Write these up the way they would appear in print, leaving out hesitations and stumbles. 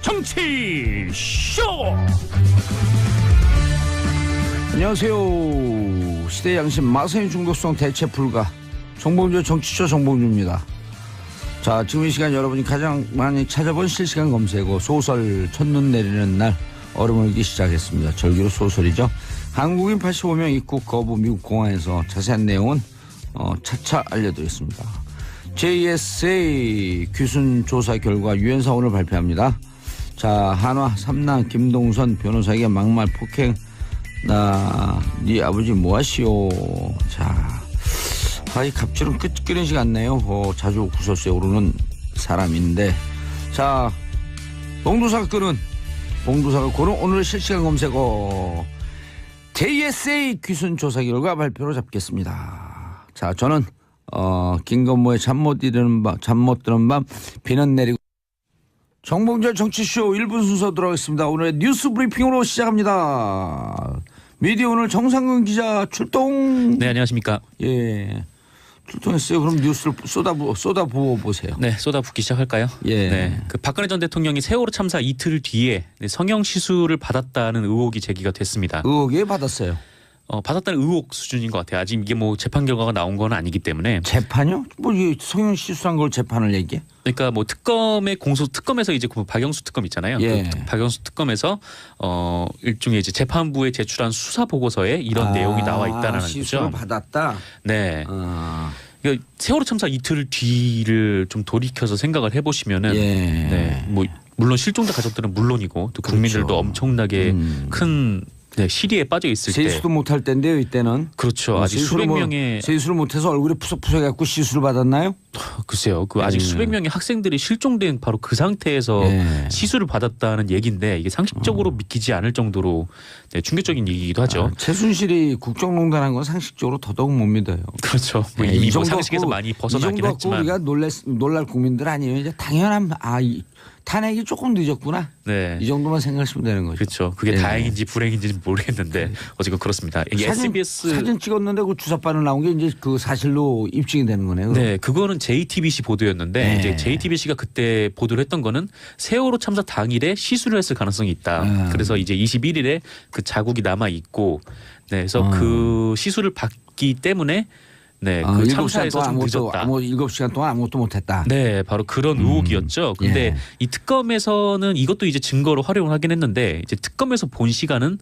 정치 쇼. 안녕하세요. 시대 양심 마성의 중독성 대체 불가 정봉주 정치쇼 정봉주입니다. 자, 지금 이 시간 여러분이 가장 많이 찾아본 실시간 검색어 소설 첫눈 내리는 날 얼음 울기 시작했습니다. 절기로 소설이죠. 한국인 85명 입국 거부 미국 공항에서 자세한 내용은 차차 알려드리겠습니다. JSA 귀순 조사 결과 유엔사 오늘 발표합니다. 자, 한화 삼남 김동선 변호사에게 막말 폭행 나 네 아버지 뭐하시오. 자, 이 갑질은 끊이지 않네요. 자주 구설수에 오르는 사람인데, 자, 봉두사가 고른 오늘의 실시간 검색어 JSA 귀순 조사 결과 발표로 잡겠습니다. 자, 저는 김건모의 잠 못 드는 밤 비는 내리고 정봉재 정치쇼 1분 순서 들어가겠습니다. 오늘의 뉴스 브리핑으로 시작합니다. 미디어 오늘 정상근 기자 출동. 네, 안녕하십니까. 예, 출동했어요. 그럼 뉴스를 쏟아부어 보세요. 네, 쏟아붓기 시작할까요? 예. 네, 그 박근혜 전 대통령이 세월호 참사 이틀 뒤에 성형 시술을 받았다는 의혹이 제기가 됐습니다. 의혹에 받았어요. 받았다는 의혹 수준인 것 같아요. 아직 이게 뭐 재판 결과가 나온 건 아니기 때문에. 재판요? 뭐 이 성형 시술한 걸 재판을 얘기해? 그러니까 뭐 특검에서 이제 그 박영수 특검 있잖아요. 예. 그 박영수 특검에서 일종의 이제 재판부에 제출한 수사 보고서에 이런 내용이 나와 있다는 시술을 거죠. 받았다. 네. 그러니까 세월호 참사 이틀 뒤를 좀 돌이켜서 생각을 해보시면은, 예. 네, 뭐 물론 실종자 가족들은 물론이고 또 국민들도 그렇죠. 엄청나게 큰 시리에 빠져 있을 때 세수도 못할 때인데요, 이때는. 그렇죠. 아직 수백 명의 세수를 못해서 얼굴이 푸석푸석해갖고 시술을 받았나요? 글쎄요. 그 아직 수백 명의 학생들이 실종된 바로 그 상태에서 시술을 받았다는 얘기인데 이게 상식적으로 믿기지 않을 정도로 충격적인 얘기이기도 하죠. 최순실이 국정농단한 건 상식적으로 더더욱 못 믿어요. 그렇죠. 뭐 이미 뭐 상식에서 많이 벗어나긴 했지만. 이 정도 우리가 놀랄 국민들 아니에요. 이제 당연한 탄핵이 조금 늦었구나. 네. 이 정도만 생각하시면 되는 거죠. 그렇죠. 그게 다행인지 불행인지는 모르겠는데 어쨌든 그렇습니다. 사진 찍었는데 그 주사바늘 나온 게 이제 그 사실로 입증이 되는 거네요. 네, 그거는 JTBC 보도였는데 이제 JTBC가 그때 보도를 했던 거는 세월호 참사 당일에 시술을 했을 가능성이 있다. 그래서 이제 21일에 그 자국이 남아 있고, 네, 그래서 그 시술을 받기 때문에. 네, 그 참사에서 좀 늦었다. 7시간 동안 아무것도 못했다. 네, 바로 그런 의혹이었죠. 근데 이 특검에서는 이것도 이제 증거로 활용을 하긴 했는데 이제 특검에서 본 시간은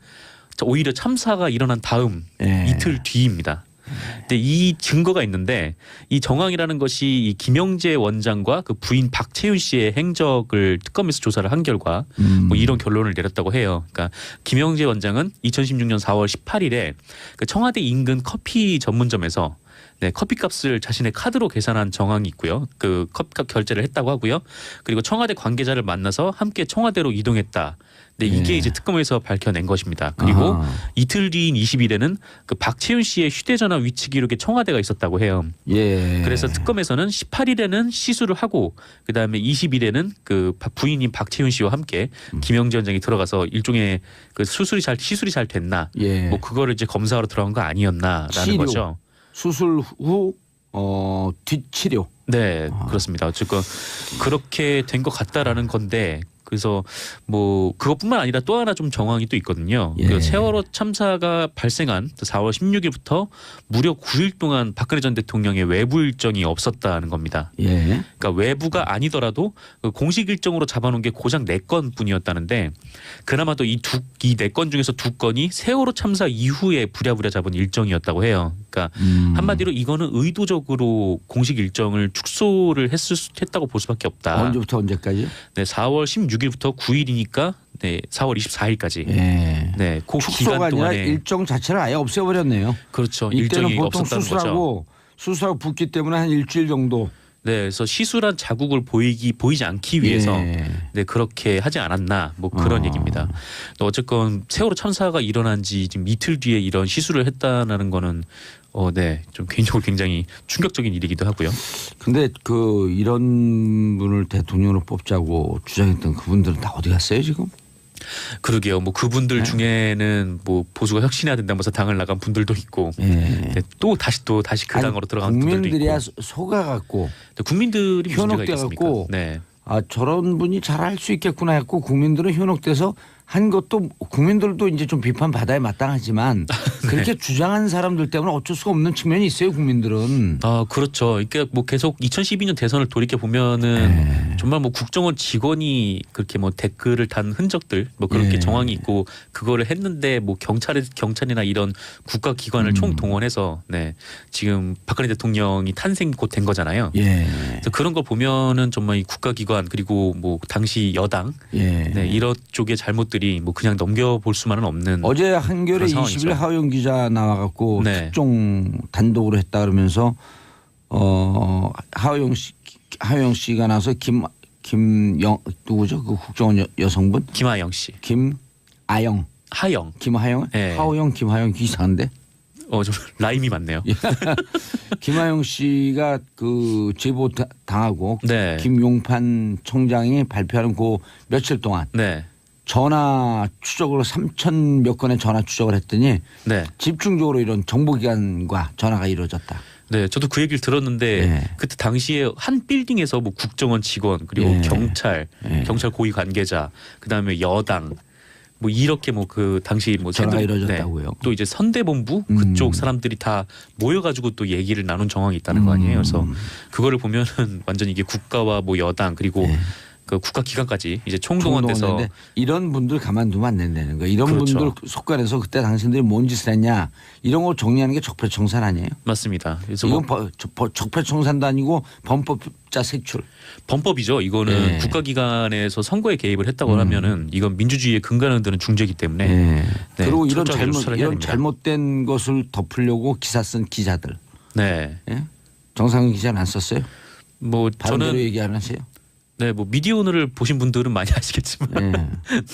오히려 참사가 일어난 다음 이틀 뒤입니다. 근데 이 증거가 있는데 이 정황이라는 것이 이 김영재 원장과 그 부인 박채윤 씨의 행적을 특검에서 조사를 한 결과 뭐 이런 결론을 내렸다고 해요. 그러니까 김영재 원장은 2016년 4월 18일에 그 청와대 인근 커피 전문점에서 커피값을 자신의 카드로 계산한 정황이 있고요. 그 커피값 결제를 했다고 하고요. 그리고 청와대 관계자를 만나서 함께 청와대로 이동했다. 네, 이게 이제 특검에서 밝혀낸 것입니다. 그리고 이틀 뒤인 20일에는 그 박채윤 씨의 휴대전화 위치 기록에 청와대가 있었다고 해요. 그래서 특검에서는 18일에는 시술을 하고 그다음에 20일에는 그 부인인 박채윤 씨와 함께 김영재 원장이 들어가서 일종의 그 시술이 잘 됐나, 뭐 그거를 이제 검사하러 들어간 거 아니었나라는 거죠. 수술 후 뒷치료. 네, 그렇습니다. 어쨌건 그렇게 된 것 같다라는 건데. 그래서 뭐 그것뿐만 아니라 또 하나 좀 정황이 또 있거든요. 그 세월호 참사가 발생한 4월 16일부터 무려 9일 동안 박근혜 전 대통령의 외부 일정이 없었다는 겁니다. 그러니까 외부가 아니더라도 그 공식 일정으로 잡아놓은 게 고작 4건뿐이었다는데 그나마도 이 4건 중에서 2건이 세월호 참사 이후에 부랴부랴 잡은 일정이었다고 해요. 그러니까 한마디로 이거는 의도적으로 공식 일정을 축소를 했다고 볼 수밖에 없다. 언제부터 언제까지? 네, 4월 16일부터 9일이니까 네, 4월 24일까지. 네, 그 축소가 기간 동안에 아니라 일정 자체를 아예 없애버렸네요. 그렇죠. 이때는 일정이 보통 없었다는 거죠. 수술하고 붓기 때문에 한 일주일 정도. 네, 그래서 시술한 자국을 보이지 않기 위해서 네, 그렇게 하지 않았나 뭐 그런 얘기입니다. 어쨌건 세월호 참사가 일어난 지 지금 이틀 뒤에 이런 시술을 했다는 거는 네, 좀 개인적으로 굉장히 충격적인 일이기도 하고요. 근데 그 이런 분을 대통령으로 뽑자고 주장했던 그분들은 다 어디 갔어요 지금? 그러게요. 뭐 그분들 중에는 뭐 보수가 혁신해야 된다면서 당을 나간 분들도 있고, 네, 또 다시 그 당으로 들어간 분들도 있고. 국민들이야 속아갖고 국민들이 무슨 문제가 있겠습니까? 현혹돼갖고 네. 아, 저런 분이 잘할 수 있겠구나 했고 국민들은 현혹돼서 한 것도 국민들도 이제 좀 비판받아야 마땅하지만 네. 그렇게 주장한 사람들 때문에 어쩔 수가 없는 측면이 있어요 국민들은. 아 그렇죠. 그러니까 뭐 계속 2012년 대선을 돌이켜 보면은 정말 뭐 국정원 직원이 그렇게 뭐 댓글을 단 흔적들 뭐 그렇게 정황이 있고 그거를 했는데 뭐 경찰이나 이런 국가기관을 총동원해서 네 지금 박근혜 대통령이 탄생 곧 된 거잖아요. 그래서 그런 걸 보면은 정말 이 국가기관 그리고 뭐 당시 여당 네, 이런 쪽의 잘못들이 뭐 그냥 넘겨볼 수만은 없는. 어제 한겨레 그런 20일 하호영 기자 나와갖고 네. 특종 단독으로 했다 그러면서 하호영 씨가 나서 김영 누구죠 그 국정원 여성분 김하영 씨. 김하영 김하영 네. 하호영 김하영 이상한데. 좀 라임이 맞네요. 김하영 씨가 그 제보 당하고 네. 김용판 청장이 발표하는 그 며칠 동안 네. 전화 추적으로 3천 몇 건의 전화 추적을 했더니 네. 집중적으로 이런 정보기관과 전화가 이루어졌다. 네, 저도 그 얘기를 들었는데 그때 당시에 한 빌딩에서 뭐 국정원 직원 그리고 경찰 고위 관계자 그다음에 여당 뭐 이렇게 뭐 그 당시 뭐 전화가 이루어졌다고요. 네. 또 이제 선대본부 그쪽 사람들이 다 모여가지고 또 얘기를 나눈 정황이 있다는 거 아니에요. 그래서 그거를 보면은 완전 이게 국가와 뭐 여당 그리고 그 국가기관까지 이제 총동원돼서 이런 분들 가만두면 안 된다는 거예요. 이런 그렇죠. 분들 속간에서 그때 당신들이 뭔 짓을 했냐 이런 거 정리하는 게 적폐청산 아니에요? 맞습니다. 그래서 이건 뭐 적폐청산도 아니고 범법자 색출. 범법이죠. 이거는 국가기관에서 선거에 개입을 했다고 하면은 이건 민주주의의 근간을 드는 중죄이기 때문에. 네. 그리고 이런 철저하게 수사를 해야 됩니다. 잘못된 것을 덮으려고 기사 쓴 기자들. 네. 정상근 기자는 안 썼어요? 뭐 바른대로 저는 얘기하면서요. 네, 뭐 미디어 오늘을 보신 분들은 많이 아시겠지만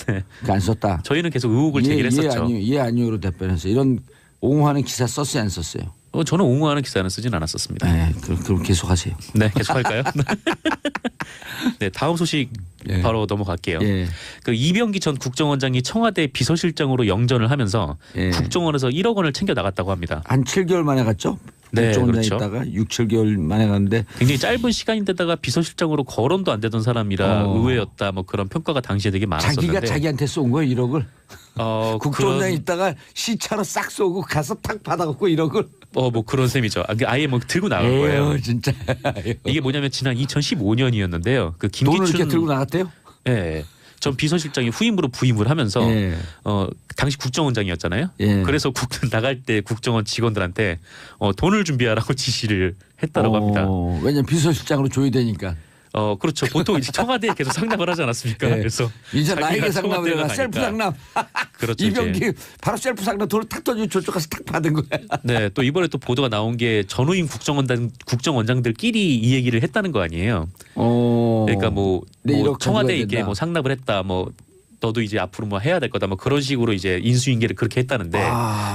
네. 안 썼다. 저희는 계속 의혹을 제기를 했었죠. 예 아니요로 답변해서 이런 옹호하는 기사 썼어요 안 썼어요? 저는 옹호하는 기사는 쓰진 않았었습니다. 네, 그럼 계속하세요. 네, 계속할까요? 네, 다음 소식 바로 넘어갈게요. 그 이병기 전 국정원장이 청와대 비서실장으로 영전을 하면서 국정원에서 1억 원을 챙겨 나갔다고 합니다. 한 7개월 만에 갔죠? 네, 국정원장에 그렇죠. 있다가 6, 7개월 만에 갔는데 굉장히 짧은 시간인데다가 비서실장으로 거론도 안 되던 사람이라 의외였다. 뭐 그런 평가가 당시에 되게 많았었는데. 자기가 자기한테 쏜 거예요 1억을? 국정원장에 그런, 있다가 시차로 싹 쏘고 가서 탁 받아갖고 1억을? 뭐 그런 셈이죠. 아예 뭐 들고 나간 거예요. 진짜. 이게 뭐냐면 지난 2015년이었는데요. 그 돈을 김기춘 이렇게 들고 나갔대요? 네. 전 비서실장이 후임으로 부임을 하면서 당시 국정원장이었잖아요. 그래서 나갈 때 국정원 직원들한테 돈을 준비하라고 지시를 했다고 합니다. 왜냐면 비서실장으로 줘야 되니까. 그렇죠. 보통 이제 청와대에 계속 상납을 하지 않았습니까? 그래서 이제 나에게 상납을 해가 셀프 상납. 그렇죠. 이병기 바로 셀프 상납 돈을 탁 던지고 저쪽 가서 탁 받은 거야. 네, 또 이번에 또 보도가 나온 게 전후임 국정원장들끼리 이 얘기를 했다는 거 아니에요. 그러니까 뭐 청와대에 이렇게 뭐 상납을 했다. 뭐 너도 이제 앞으로 뭐 해야 될 거다. 뭐 그런 식으로 이제 인수인계를 그렇게 했다는데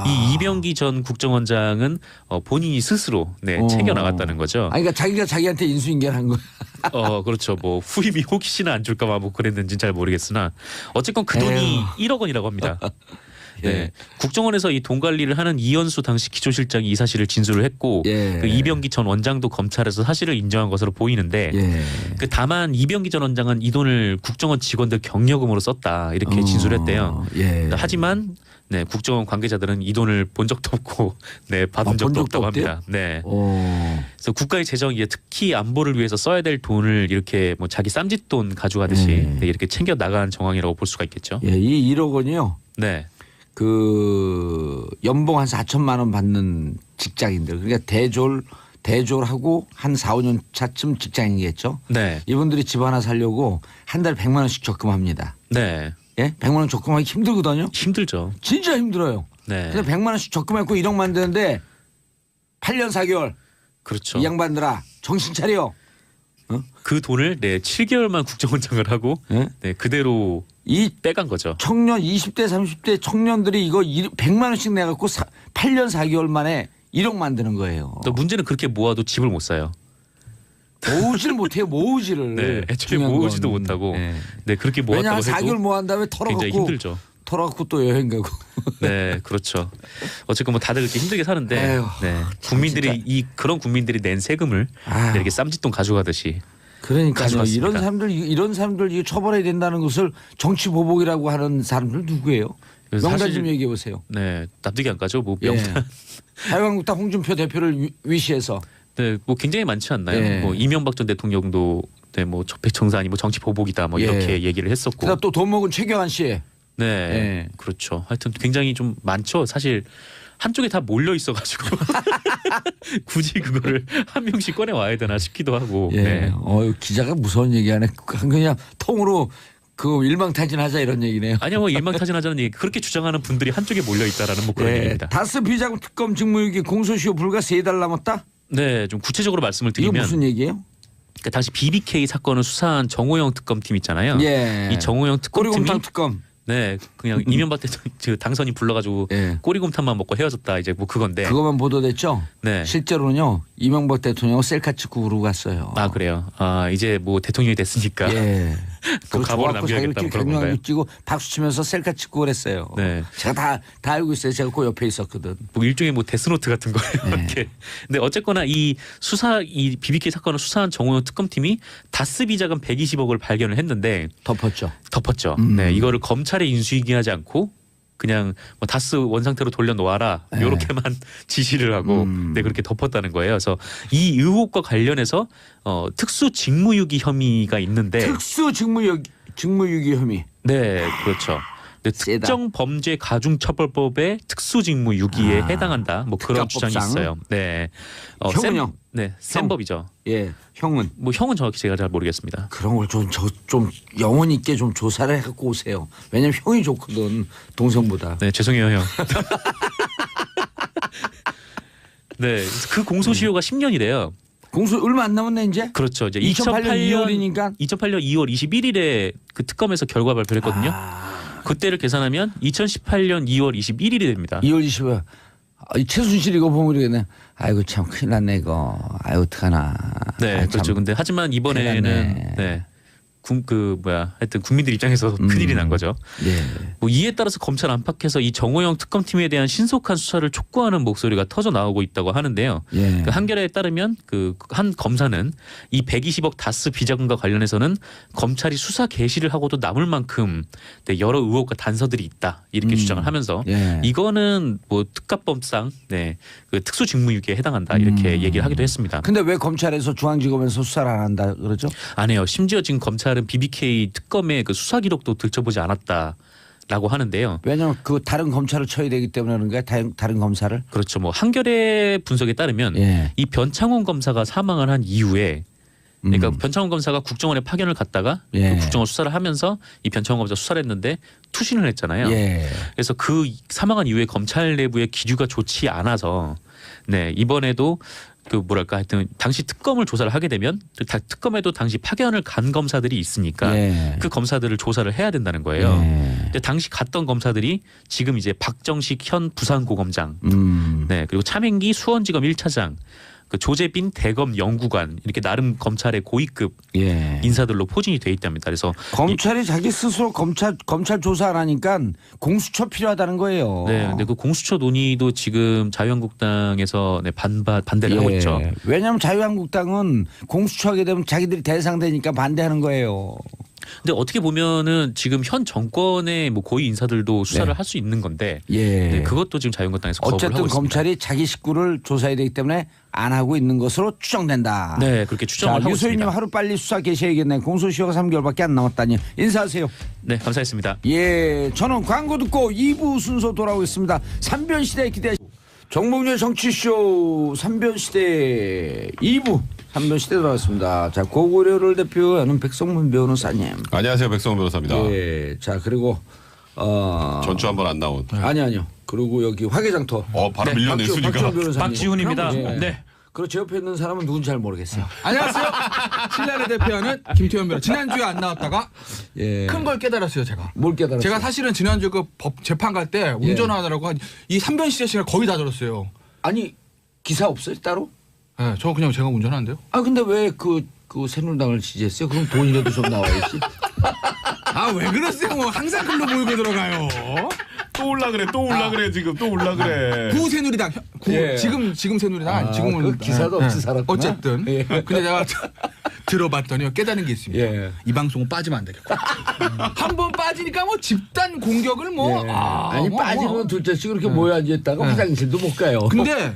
이 이병기 전 국정원장은 본인이 스스로 챙겨 나갔다는 거죠. 그러니까 자기가 자기한테 인수인계를 한 거야. 그렇죠. 뭐 후임이 혹시나 안 줄까봐 뭐 그랬는지 잘 모르겠으나 어쨌건 그 돈이 1억 원이라고 합니다. 네. 국정원에서 이 돈 관리를 하는 이현수 당시 기초실장이 이 사실을 진술을 했고 그 이병기 전 원장도 검찰에서 사실을 인정한 것으로 보이는데 그 다만 이병기 전 원장은 이 돈을 국정원 직원들 경력금으로 썼다 이렇게 진술했대요. 하지만 국정원 관계자들은 이 돈을 본 적도 없고 받은 적도 없다고 합니다. 네. 그래서 국가의 재정이 특히 안보를 위해서 써야 될 돈을 이렇게 뭐 자기 쌈짓돈 가져가듯이 이렇게 챙겨 나간 정황이라고 볼 수가 있겠죠. 이 1억 원이요. 네. 그 연봉 한 4천만 원 받는 직장인들 그러니까 대졸하고 한 4, 5년 차쯤 직장인이겠죠. 네. 이분들이 집 하나 살려고 한 달에 100만 원씩 적금합니다. 네. 100만 원 적금하기 힘들거든요. 힘들죠. 진짜 힘들어요. 네. 그래서 100만 원씩 적금했고 1억 만드는데 8년 4개월. 그렇죠. 이 양반들아 정신 차려. 그 돈을 7개월만 국정원장을 하고 그대로 빼간 거죠. 청년 20대 30대 청년들이 이거 100만 원씩 내갖고 8년 4개월 만에 1억 만드는 거예요. 또 문제는 그렇게 모아도 집을 못 사요. 모으지를 못해요. 모으지를. 애초에 모으지도 못하고. 그렇게 모았다고 왜냐하면 해도 4개월 모은 다음에 굉장히 힘들죠. 털어갖고 또 여행 가고. 네, 그렇죠. 어쨌건 뭐 다들 그렇게 힘들게 사는데 국민들이 그런 국민들이 낸 세금을 이렇게 쌈짓돈 가져가듯이 그러니까요. 가져왔습니다. 이런 사람들 이거 처벌해야 된다는 것을 정치 보복이라고 하는 사람들 누구예요? 명단 좀 얘기해 보세요. 네, 납득이 안 가죠. 뭐 명단. 예. 자유한국당 홍준표 대표를 위시해서. 네, 뭐 굉장히 많지 않나요? 예. 뭐 이명박 전 대통령도 네, 뭐 적폐청산이 뭐 정치 보복이다 뭐 이렇게 얘기를 했었고. 그다음 또 돈 먹은 최경환 씨. 네, 예. 그렇죠. 하여튼 굉장히 좀 많죠. 사실 한쪽에 다 몰려 있어가지고 굳이 그거를 한 명씩 꺼내 와야 되나 싶기도 하고. 예. 네. 기자가 무서운 얘기하네. 그냥 통으로 그 일망타진하자 이런 얘기네요. 아니요, 뭐 일망타진하자는 얘기. 그렇게 주장하는 분들이 한쪽에 몰려 있다라는 뭐 그런 얘기입니다. 다스 비자금 특검 직무유기 공소시효 불과 3달 남았다. 네, 좀 구체적으로 말씀을 이거 드리면 무슨 얘기예요? 그러니까 당시 BBK 사건을 수사한 정호영 특검팀 있잖아요. 예. 이 정호영 특검팀이 꼬리곰탕 특검. 네, 그냥 이명박 대통령 당선이 불러가지고 예. 꼬리곰탕만 먹고 헤어졌다 이제 뭐 그건데. 그것만 보도됐죠. 네. 실제로는요 이명박 대통령 셀카 찍고 그러고 갔어요. 아 그래요. 아 이제 뭐 대통령이 됐으니까. 예. 뭐 가보를 남겨야겠다 뭐 그런 건가요? 찍고 박수 치면서 셀카 찍고 그랬어요. 네. 제가 다 알고 있어요. 제가 그 옆에 있었거든. 뭐 일종의 뭐 데스노트 같은 거예요. 네. 이렇게. 근데 어쨌거나 이 BBK 사건을 수사한 정호영 특검팀이 다스 비자금 120억을 발견을 했는데 덮었죠. 네, 이거를 검찰에 인수인계하지 않고 그냥 뭐 다스 원상태로 돌려놓아라 네. 이렇게만 지시를 하고 네, 그렇게 덮었다는 거예요. 그래서 이 의혹과 관련해서 특수 직무유기 혐의가 있는데 특수 직무유기 혐의. 네, 그렇죠. 네, 세다. 특정 범죄 가중처벌법의 특수직무유기에 해당한다. 뭐 그런 주장이 특가법상. 있어요. 네, 형은요? 네, 센 법이죠. 예. 형은 뭐 형은 정확히 제가 잘 모르겠습니다. 그런 걸 좀 영혼 있게 좀 조사를 해갖고 오세요. 왜냐면 형이 좋거든 동생보다. 네, 죄송해요, 형. 네, 그 공소시효가 10년이래요. 공소 얼마 안 남았네 이제. 그렇죠. 이제 2008년 2월이니까. 2008년 2월 21일에 그 특검에서 결과 발표를 했거든요. 그때를 계산하면 2018년 2월 21일이 됩니다. 2월 20일. 최순실 이거 보면 그러겠네. 아이고 참 큰일 났네 이거. 아이고 어떡하나. 네, 아이, 그렇죠. 참. 근데 하지만 큰일 이번에는 났네. 네. 하여튼 국민들 입장에서 큰일이 난 거죠. 예. 뭐 이에 따라서 검찰 안팎에서 이 정호영 특검팀에 대한 신속한 수사를 촉구하는 목소리가 터져 나오고 있다고 하는데요. 예. 그 한겨레에 따르면 그 한 검사는 이 120억 다스 비자금과 관련해서는 검찰이 수사 개시를 하고도 남을 만큼 네, 여러 의혹과 단서들이 있다 이렇게 주장을 하면서 예. 이거는 뭐 특가법상 네, 그 특수직무유기에 해당한다 이렇게 얘기를 하기도 했습니다. 근데 왜 검찰에서 중앙지검에서 수사를 안 한다 그러죠? 안 해요. 심지어 지금 검찰은 BBK 특검의 그 수사 기록도 들춰보지 않았다라고 하는데요. 왜냐하면 그 다른 검찰을 쳐야 되기 때문에 그런 거야. 다른 검사를. 그렇죠. 뭐 한겨레 분석에 따르면 예. 이 변창훈 검사가 사망을 한 이후에 그러니까 변창훈 검사가 국정원에 파견을 갔다가 예. 그 국정원 수사를 하면서 이 변창훈 검사 수사를 했는데 투신을 했잖아요. 예. 그래서 그 사망한 이후에 검찰 내부의 기류가 좋지 않아서 네 이번에도 그 뭐랄까 하여튼 당시 특검을 조사를 하게 되면 특검에도 당시 파견을 간 검사들이 있으니까 예. 그 검사들을 조사를 해야 된다는 거예요. 예. 근데 당시 갔던 검사들이 지금 이제 박정식 현 부산고검장, 네 그리고 차명기 수원지검 1차장, 그 조재빈 대검 연구관 이렇게 나름 검찰의 고위급 예. 인사들로 포진이 돼 있답니다. 그래서 검찰이 자기 스스로 검찰 조사 안 하니까 공수처 필요하다는 거예요. 네, 근데 그 공수처 논의도 지금 자유한국당에서 네, 반대를 하고 있죠. 왜냐하면 자유한국당은 공수처하게 되면 자기들이 대상되니까 반대하는 거예요. 근데 어떻게 보면은 지금 현 정권의 뭐 고위 인사들도 수사를 네. 할 수 있는 건데 예. 네, 그것도 지금 자유한국당에서 거부를 어쨌든 하고 있습니다. 검찰이 자기 식구를 조사해야 되기 때문에 안 하고 있는 것으로 추정된다. 네, 그렇게 추정을 자, 하고 유소희님 있습니다. 하루 빨리 수사 개시해야겠네. 공소시효가 3개월밖에 안 남았다니. 인사하세요. 네, 감사했습니다. 예, 저는 광고 듣고 2부 순서 돌아오겠습니다. 3변시대 기대하시고 정봉주의 정치쇼 3변시대 2부 3변시대 돌아왔습니다. 자, 고구려를 대표하는 백성문 변호사님. 안녕하세요, 백성원 변호사입니다. 예, 자 그리고 전주 한번 안 나온. 아니요. 그리고 여기 화개장터. 바로 밀려내 수니까. 박지원 변호사님. 박지훈입니다. 예. 네. 그리고 제 옆에 있는 사람은 누군지 잘 모르겠어요. 안녕하세요. 신라를 대표하는 김태현 변호사. 지난주에 안 나왔다가 예. 큰 걸 깨달았어요, 제가. 뭘 깨달았어요? 제가 사실은 지난주 그 법 재판 갈 때 운전하느라고 이 3변시대 시간 거의 다 들었어요. 아니 기사 없어요 따로? 네, 저 그냥 제가 운전하는데요. 아 근데 왜 그 새누리당을 지지했어요? 그럼 돈이라도 좀 나와야지. 아, 왜 그러세요? 뭐 항상 글로 모이고 들어가요. 또 올라 그래, 또 올라 그래, 지금 또 올라 그래. 구 새누리당. 예. 지금 새누리당 아니 지금은 그 기사도 없이 살았구나. 어쨌든. 예. 근데 내가 들어봤더니 깨달은 게 있습니다. 예. 이 방송은 빠지면 안 되겠고. 한 번 빠지니까 뭐 집단 공격을 뭐. 예. 아, 아니 뭐, 빠지면 뭐. 둘째씩 그렇게 모여 앉아있다가 화장실도 못 가요. 근데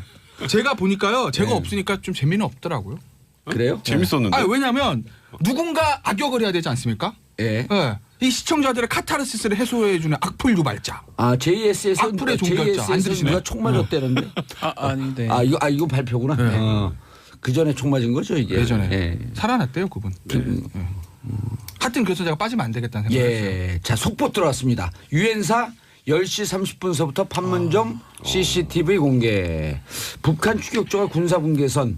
제가 보니까요. 제가 없으니까 좀 재미는 없더라고요. 그래요? 재밌었는데. 아 왜냐면 누군가 악역을 해야 되지 않습니까? 예. 예. 이 시청자들의 카타르시스를 해소해주는 악플 유발자. 아 JS에서 악플의 종결자 안 들으시네. 누가 총 맞았다는데. 아닌데. 이거 발표구나. 네. 그 전에 총 맞은 거죠 이게. 예전에 예. 살아났대요 그분. 예. 하여튼 그래서 제가 빠지면 안 되겠다는 생각했어요. 예. 자 속보 들어왔습니다. 유엔사 10시 30분서부터 판문점 CCTV 공개. 북한 추격조가 군사분계선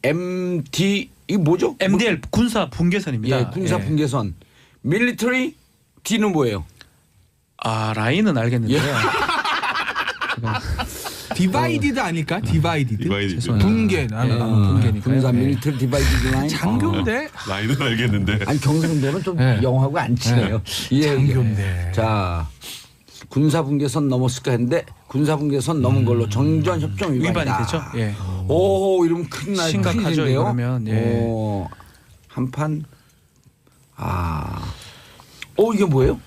MD 이 뭐죠? MDL 군사 분계선입니다. 예, 군사 분계선. 밀리터리 D는 뭐예요? 라인은 알겠는데요. 디바이디드 아닐까? 디바이디드. 디바이디드. 분계. 나는 분계니까. 군사 밀리터리 디바이디드 라인. 장교인데. 라인은 알겠는데. 아니 경상도는 좀 네. 영하고 안 친해요. 예, 장교인데. 자 군사 분계선 넘었을까 했는데 군사 분계선 넘은 걸로 정전 협정 위반이다. 위반이 되죠. 예. 오 이러면 큰날 심각하죠, 이러면. 예. 한판 이게 뭐예요?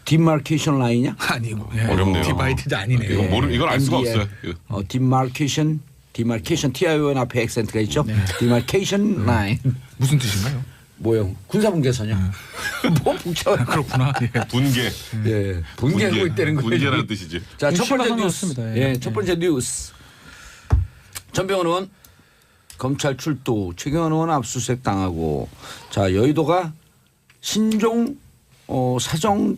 디마케이션 라인이냐? 아니고. 예. 어렵네요. 디바이디드 아니네. 이걸 알 수가 MDL. 없어요. 디마케이션 TION 앞에 액센트가 있죠. 디마케이션 라인 무슨 뜻인가요? 뭐요? 군사 분계선이요. 뭐 복잡해. 그렇구나. 예. 분계. 예, 분계하고 있다는 거예요. 분계라는 뜻이지. 자, 첫 번째 심각한 뉴스. 것 같습니다. 예, 첫 번째 뉴스. 전병헌 의원 검찰 출두, 최경환 의원 압수수색 당하고, 자 여의도가 신종 사정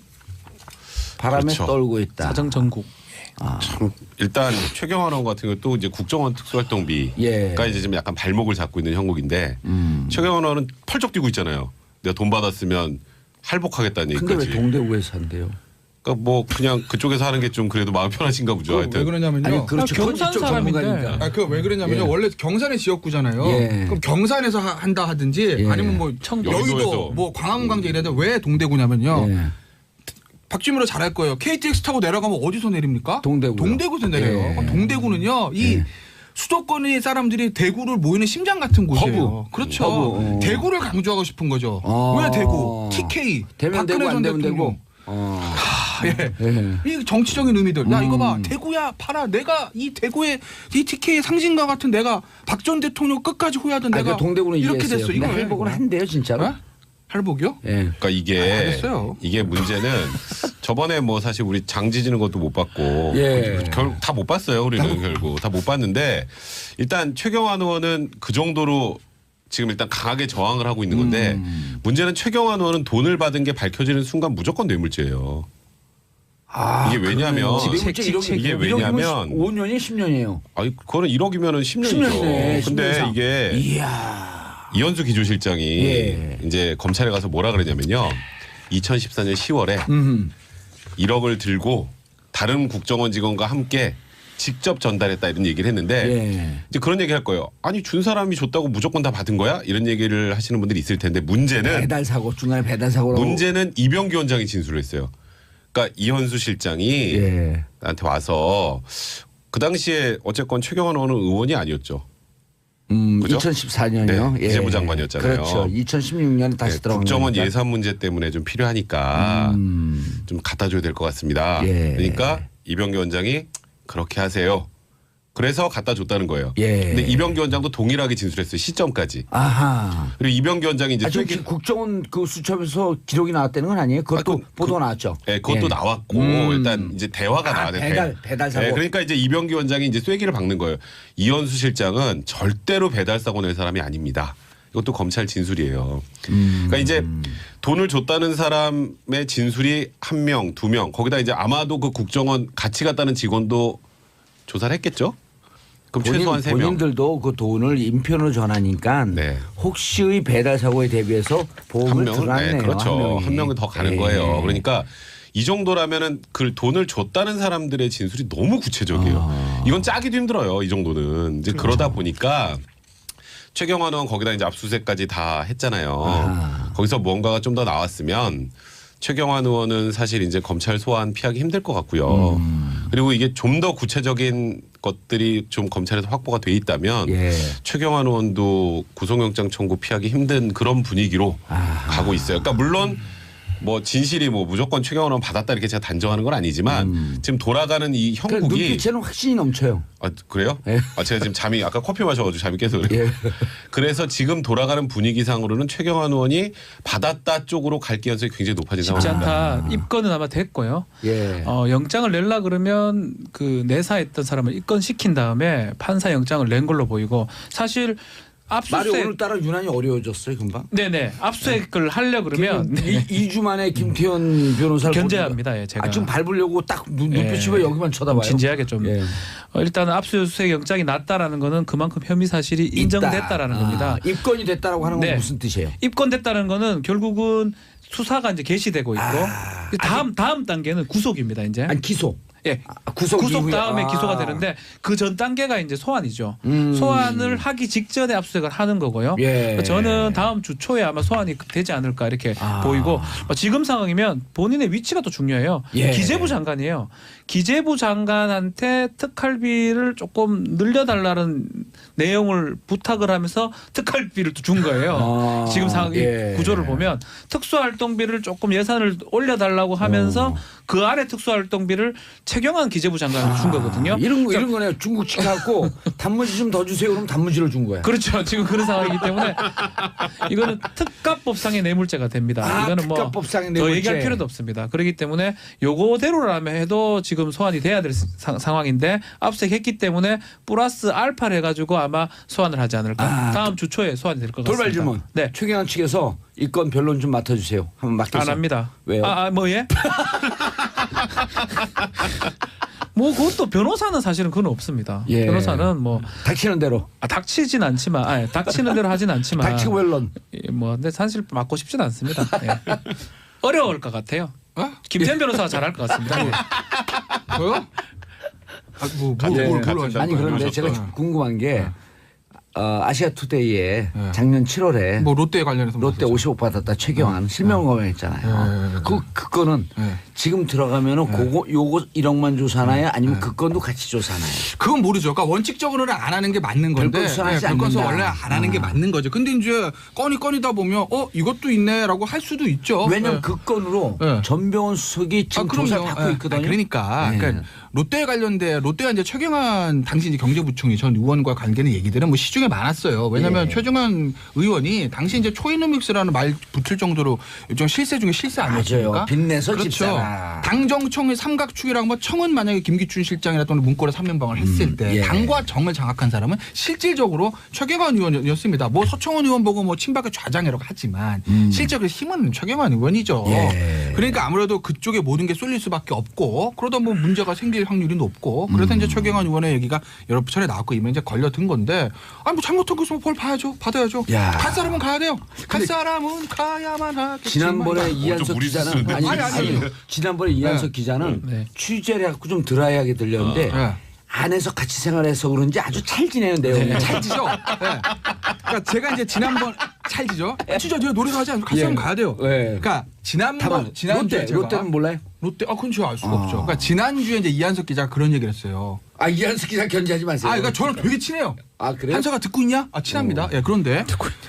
바람에 그렇죠. 떨고 있다. 사정 전국. 참 일단 최경환 의원 같은 경우 또 이제 국정원 특수활동비가 예. 이제 좀 약간 발목을 잡고 있는 형국인데 최경환 의원은 펄쩍 뛰고 있잖아요. 내가 돈 받았으면 할복하겠다는 근데 왜 얘기까지. 동대구에서 한대요? 그러니까 뭐 그냥 그쪽에서 하는 게 좀 그래도 마음 편하신가 보죠. 왜 하여튼. 그러냐면요. 아니 그렇죠. 경산 이쪽 사람인데. 전문가니까. 그 왜 그러냐면요. 예. 원래 경산의 지역구잖아요. 예. 그럼 경산에서 한다 하든지 예. 아니면 뭐 여의도에서. 여의도 뭐 광화문광장 이래도 왜 동대구냐면요. 예. 박주민으로 잘할 거예요. KTX 타고 내려가면 어디서 내립니까? 동대구요. 동대구에서 내려요. 예. 그럼 동대구는요. 이 수도권의 사람들이 대구를 모이는 심장 같은 곳이에요. 허브. 그렇죠. 허브. 대구를 강조하고 싶은 거죠. 아. 왜 대구? TK. 되면 되고 박근혜 안 전 되면 대통령. 되고. 예. 예. 이 정치적인 의미들. 야 이거 봐. 대구야 팔아. 내가 이 대구의 이 TK의 상징과 같은 내가 박 전 대통령 끝까지 후회하던 내가 그러니까 동대구는 이렇게 이해했어요. 됐어. 근데 이거 할복은 한대요 진짜로. 어? 할복이요? 예. 그러니까 이게 알겠어요. 이게 문제는 저번에 뭐 사실 우리 장지지는 것도 못 봤고 예. 결국 다 못 봤어요. 우리는 결국 다 못 봤는데 일단 최경환 의원은 그 정도로 지금 일단 강하게 저항을 하고 있는 건데 문제는 최경환 의원은 돈을 받은 게 밝혀지는 순간 무조건 뇌물죄예요. 이게 왜냐면 이게 왜냐면 5년이 10년이에요. 아니 그거는 1억이면은 10년이죠. 10년이네. 근데 10년 이게 이야. 이현수 기조실장이 예. 이제 검찰에 가서 뭐라 그러냐면요. 2014년 10월에 1억을 들고 다른 국정원 직원과 함께 직접 전달했다 이런 얘기를 했는데 예. 이제 그런 얘기 할 거예요. 아니 준 사람이 줬다고 무조건 다 받은 거야? 이런 얘기를 하시는 분들이 있을 텐데 문제는 배달 사고 중간에 배달 사고라고. 문제는 이병기 원장이 진술을 했어요. 그러니까 이현수 실장이 예. 나한테 와서 그 당시에 어쨌건 최경환 의원이 아니었죠. 그죠? 2014년이요. 네, 기재부 장관이었잖아요. 그렇죠. 2016년에 다시 네, 들어간 국정원 거니까. 예산 문제 때문에 좀 필요하니까 좀 갖다 줘야 될 것 같습니다. 예. 그러니까 이병기 원장이 그렇게 하세요. 그래서 갖다 줬다는 거예요. 예. 근데 이병기 원장도 동일하게 진술했어요. 시점까지. 아하. 그리고 이병기 원장이 이제 저 국정원 그 수첩에서 기록이 나왔다는 건 아니에요? 그것도 보도 나왔죠. 네, 그것도 예. 나왔고 일단 이제 대화가 나왔는데 배달 사고. 네, 그러니까 이제 이병기 원장이 이제 쐐기를 박는 거예요. 이현수 실장은 절대로 배달 사고 낼 사람이 아닙니다. 이것도 검찰 진술이에요. 그러니까 이제 돈을 줬다는 사람의 진술이 1명, 2명 거기다 이제 아마도 그 국정원 같이 갔다는 직원도 조사를 했겠죠. 그럼 최소한 3명. 본인들도 그 돈을 인편으로 전하니까 네. 혹시의 배달 사고에 대비해서 보험을 들어갔네요. 그렇죠. 한 명은 더 가는 예. 거예요. 그러니까 이 정도라면은 그 돈을 줬다는 사람들의 진술이 너무 구체적이에요. 이건 짜기도 힘들어요. 이 정도는 이제 그러다 보니까 최경환 의원 거기다 이제 압수수색까지 다 했잖아요. 거기서 뭔가가 좀 더 나왔으면 최경환 의원은 사실 이제 검찰 소환 피하기 힘들 것 같고요. 그리고 이게 좀 더 구체적인 것들이 좀 검찰에서 확보가 돼 있다면 예. 최경환 의원도 구속영장 청구 피하기 힘든 그런 분위기로 가고 있어요. 그러니까 물론 뭐 진실이 뭐 무조건 최경환 의원 받았다 이렇게 제가 단정하는 건 아니지만 지금 돌아가는 이 그러니까 형국이 눈빛에는 확신이 넘쳐요. 아, 그래요? 예. 아, 제가 지금 잠이 아까 커피 마셔가지고 잠이 깨서 그래요. 예. 그래서 지금 돌아가는 분위기상으로는 최경환 의원이 받았다 쪽으로 갈 가능성이 굉장히 높아진 쉽지 상황입니다. 않다. 입건은 아마 됐고요. 예. 영장을 낼라 그러면 그 내사했던 사람을 입건시킨 다음에 판사 영장을 낸 걸로 보이고 사실 말이 압수수색 오늘따라 유난히 어려워졌어요, 금방. 네네 압수수색을 하려 그러면 네. 2주 만에 김태현 변호사를 견제합니다. 예, 제가 좀 밟으려고 딱 눈빛이 예. 왜 여기만 쳐다봐요? 진지하게 좀 예. 일단 압수수색 영장이 났다라는 거는 그만큼 혐의 사실이 인정됐다라는 겁니다. 입건이 됐다라고 하는 건 네. 무슨 뜻이에요? 입건됐다는 거는 결국은 수사가 이제 개시되고 있고 다음 단계는 구속입니다. 이제 아니 기소. 예. 구속 이후에. 다음에 기소가 되는데 그 전 단계가 이제 소환이죠. 음. 소환을 하기 직전에 압수수색을 하는 거고요. 예. 저는 다음 주 초에 아마 소환이 되지 않을까 이렇게 보이고 지금 상황이면 본인의 위치가 또 중요해요. 예. 기재부 장관이에요. 기재부 장관한테 특활비를 조금 늘려달라는 내용을 부탁을 하면서 특활비를 또 준 거예요. 지금 상황 예. 구조를 보면 특수활동비를 조금 예산을 올려달라고 하면서 그 아래 특수활동비를 최경환 기재부 장관을 준 거거든요. 이런 거네요. 중국 치카고 단무지 좀 더 주세요. 그럼 단무지를 준 거야. 그렇죠. 지금 그런 상황이기 때문에 이거는 특가법상의 뇌물죄가 됩니다. 이거는 뭐 특가법상의 더 뇌물죄. 얘기할 필요도 없습니다. 그렇기 때문에 요거대로라면 해도 지금 소환이 돼야 될 상황인데 압수했기 때문에 플러스 알파를 해가지고 아마 소환을 하지 않을까. 다음 주 초에 소환이 될 것 같습니다. 돌발 질문. 네. 최경환 측에서 이 건 변론 좀 맡아주세요. 한번 맡겨서. 안 합니다. 왜요? 뭐 예? 뭐 그것도 변호사는 사실은 그건 없습니다. 예. 변호사는 뭐 닥치는 대로. 닥치진 않지만, 닥치는 대로 하진 않지만. 닥치고 웰런. 뭐 근데 사실 맡고 싶진 않습니다. 예. 어려울 것 같아요. 어? 김태현 변호사가 잘할 것 같습니다. 예. 저요? 아니 그런데 제가 궁금한 게 아시아투데이에 작년 7월에 뭐 롯데 관련해서 롯데 50억 받았다 최경환 실명 거명했잖아요. 그 건은 지금 들어가면은 요거 1억만 조사나요? 아니면 그 건도 같이 조사나요? 그건 모르죠. 그러니까 원칙적으로는 안 하는 게 맞는 건데 별건 수사하지 별건 수사 않는다. 원래 안 하는 게 맞는 거죠. 근데 이제 꺼니다 보면 이것도 있네라고 할 수도 있죠. 왜냐면 그 건으로 전병헌 수석이 지금 조사를 받고 있거든요. 그러니까 롯데 관련돼 롯데가 이제 최경환 당시 이제 경제부총리 전 의원과 관계는 얘기들은 뭐 시중에 많았어요. 왜냐하면 최경환 의원이 당시 이제 초이노믹스라는 말 붙을 정도로 일종 실세 중에 실세 아니었습니까? 맞아요. 빚내서 그렇죠. 집사라. 당정청의 삼각축이라고 뭐 청은 만약에 김기춘 실장이나 또는 문고리 3연방을 했을 때 당과 정을 장악한 사람은 실질적으로 최경환 의원이었습니다. 뭐 서청원 의원 보고 뭐 친박의 좌장이라고 하지만 실제로 힘은 최경환 의원이죠. 그러니까 아무래도 그쪽에 모든 게 쏠릴 수밖에 없고 그러다 뭐 문제가 생길 확률이 높고 그래서 이제 최경환 의원의 얘기가 여러 차례 나왔고 이면 이제 걸려든 건데 아니 뭐 잘못한 거 있으면 벌 봐야죠. 받아야죠. 갈 사람은 가야 돼요. 갈 사람은 가야만 하겠지만. 지난번에 이한석 기자는 아니. 지난번에 이한석 기자는 취재를 해갖고 좀 드라이하게 들렸는데 안에서 같이 생활해서 그런지 아주 찰지네요 내용이. 찰지죠. 그러니까 제가 이제 지난번 찰지죠. 진짜 내가 노래도 하지 않고 갈 사람 가야 돼요. 그러니까 지난주에 롯데는 몰라요? 롯데 그건 제가 알 수가 없죠. 그러니까 지난주에 이제 이한석 기자가 그런 얘기를 했어요. 이한석 기자 견제하지 마세요. 그러니까 저는 되게 친해요. 그래요? 한석아 듣고 있냐? 친합니다. 그런데